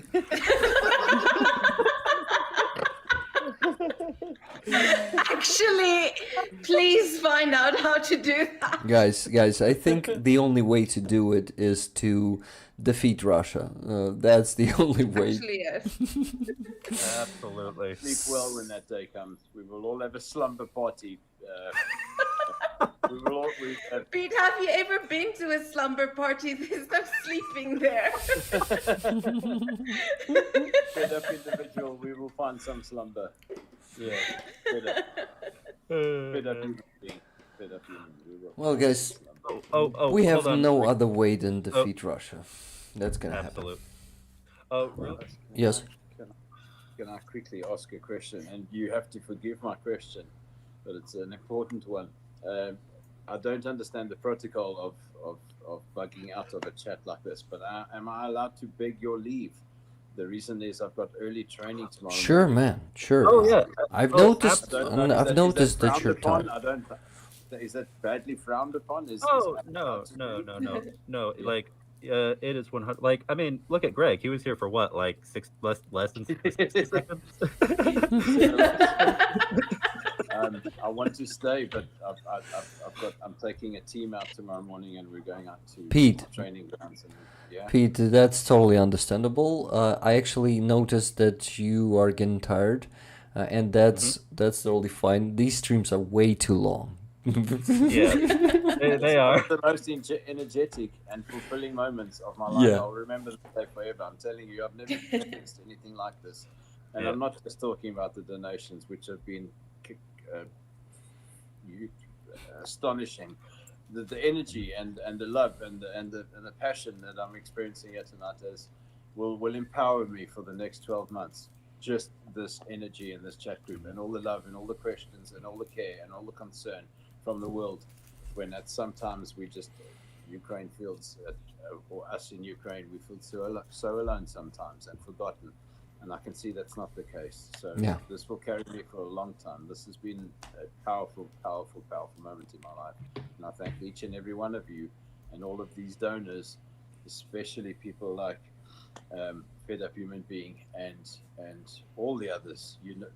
Actually, please find out how to do that. Guys, I think the only way to do it is to defeat Russia. That's the only way. Actually, yes. Absolutely. Sleep well when that day comes. We will all have a slumber party. Pete, have you ever been to a slumber party? There's no sleeping there. Fed up individual, we will find some slumber. Yeah, fed up human being. Fed up human being. Well, guys, Oh, we have hold on. no other way than defeat Russia. That's gonna happen. Absolute. Oh, really? Yes. Can I quickly ask a question? And you have to forgive my question, but it's an important one. I don't understand the protocol of bugging out of a chat like this, but am I allowed to beg your leave? The reason is I've got early training tomorrow. Sure, man. Sure. Oh, yeah. I've noticed. Is I've noticed that you're frowned upon? tired. I don't is that badly frowned upon? Oh Am I no, allowed to no, read? no, no, no. Yeah. Like, it is 100. Like, I mean, look at Greg. He was here for what, like less than 60 seconds. I want to stay, but I'm taking a team out tomorrow morning, and we're going out to Pete. training grounds. And yeah, Pete, that's totally understandable. I actually noticed that you are getting tired, and that's totally fine. These streams are way too long. Yeah, they are. the most energetic and fulfilling moments of my life. Yeah. I'll remember this day forever. I'm telling you, I've never experienced anything like this. And Yeah. I'm not just talking about the donations, which have been astonishing. The energy and the love and the passion that I'm experiencing here tonight will empower me for the next 12 months. Just this energy in this chat group and all the love and all the questions and all the care and all the concern from the world, when at sometimes we just Ukraine feels or us in Ukraine, we feel so alone sometimes and forgotten, and I can see that's not the case. So Yeah. this will carry me for a long time. This has been a powerful moment in my life, and I thank each and every one of you and all of these donors, especially people like Fed Up Human Being and all the others. You know,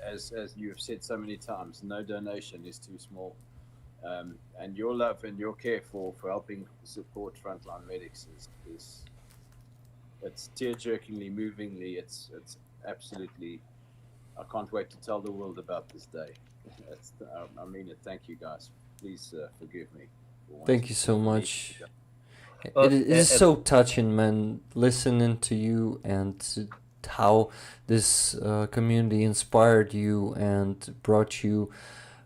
as you have said so many times, no donation is too small. And your love and your care for helping support frontline medics is it's tear-jerkingly, movingly. It's absolutely. I can't wait to tell the world about this day. I mean it. Thank you, guys. Please forgive me. Thank you so much. Well, It is so touching, man, listening to you and how this community inspired you and brought you.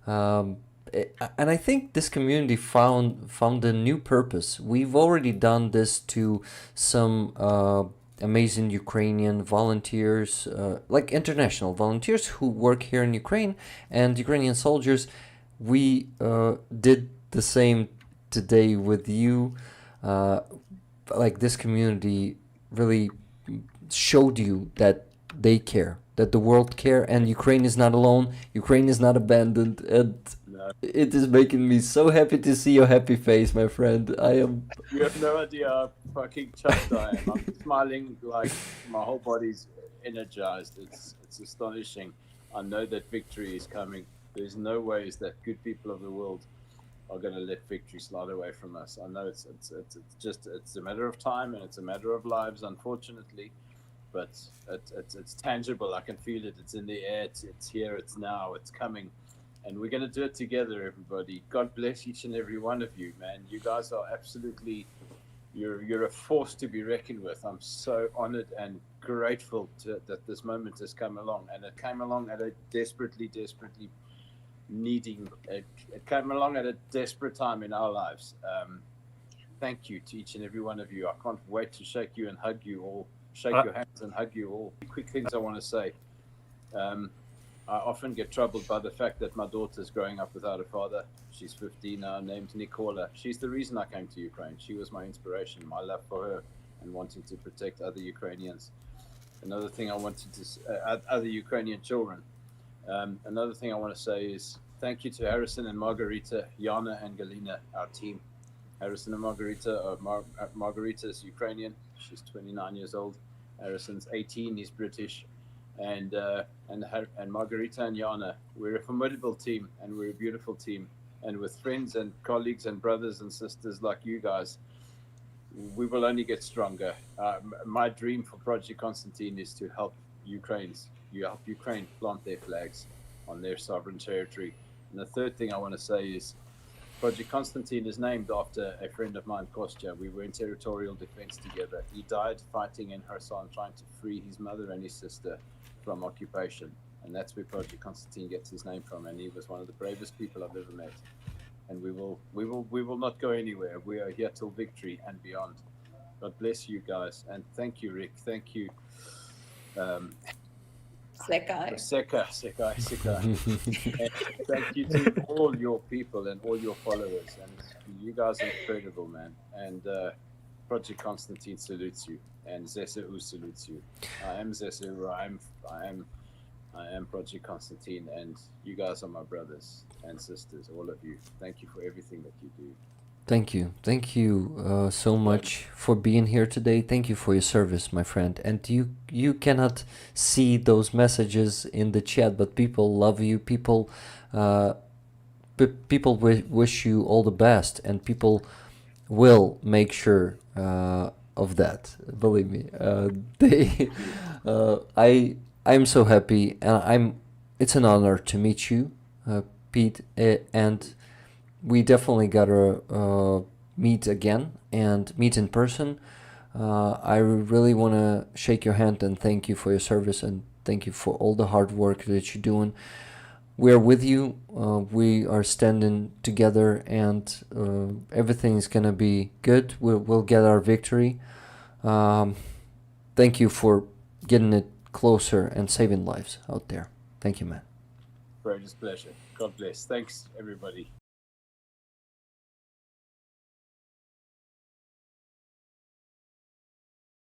And I think this community found a new purpose. We've already done this to some amazing Ukrainian volunteers, like international volunteers who work here in Ukraine, and Ukrainian soldiers. We did the same today with you. Like this community really showed you that they care, that the world care, and Ukraine is not alone. Ukraine is not abandoned, and it is making me so happy to see your happy face, my friend. I am. You have no idea how fucking chuffed I am. I'm smiling like my whole body's energized. It's astonishing. I know that victory is coming. There's no ways that good people of the world are going to let victory slide away from us. I know it's a matter of time and it's a matter of lives, unfortunately, but it's tangible. I can feel it. It's in the air. It's here. It's now. It's coming, and we're going to do it together, everybody. God bless each and every one of you, man. You guys are absolutely. You're a force to be reckoned with. I'm so honored and grateful that this moment has come along, and it came along at a desperately needing. It came along at a desperate time in our lives. Thank you to each and every one of you. I can't wait to shake you and hug you all, shake your hands and hug you all. Quick things I want to say. I often get troubled by the fact that my daughter's growing up without a father. She's 15 now, named Nikola. She's the reason I came to Ukraine. She was my inspiration, my love for her, and wanting to protect other Ukrainians. Another thing I wanted to other Ukrainian children. Another thing I want to say is thank you to Harrison and Margarita, Yana and Galina, our team. Harrison and Margarita, Margarita's Ukrainian. She's 29 years old. Harrison's 18. He's British. And Margarita and Yana, we're a formidable team and we're a beautiful team. And with friends and colleagues and brothers and sisters like you guys, we will only get stronger. My dream for Project Constantine is to help Ukraine plant their flags on their sovereign territory. And the third thing I want to say is Project Constantine is named after a friend of mine, Kostya. We were in territorial defense together. He died fighting in Kherson, trying to free his mother and his sister from occupation. And that's where Project Constantine gets his name from. And he was one of the bravest people I've ever met. And we will not go anywhere. We are here till victory and beyond. God bless you guys. And thank you, Rick. Thank you. Sekai. And thank you to all your people and all your followers. And you guys are incredible, man. And Project Constantine salutes you. And Zesu salutes you. I am Zesu. I am I am Project Constantine, and you guys are my brothers and sisters, all of you. Thank you for everything that you do. Thank you. Thank you so much for being here today. Thank you for your service, my friend. And you cannot see those messages in the chat, but people love you. People people wish you all the best, and people will make sure of that. Believe me. They I'm so happy, and it's an honor to meet you, Pete, and we definitely gotta meet again and meet in person. I really want to shake your hand and thank you for your service, and thank you for all the hard work that you're doing. We are with you. We are standing together, and everything is gonna be good. We'll get our victory. Thank you for getting it closer and saving lives out there. Thank you, man. Greatest pleasure. God bless. Thanks, everybody.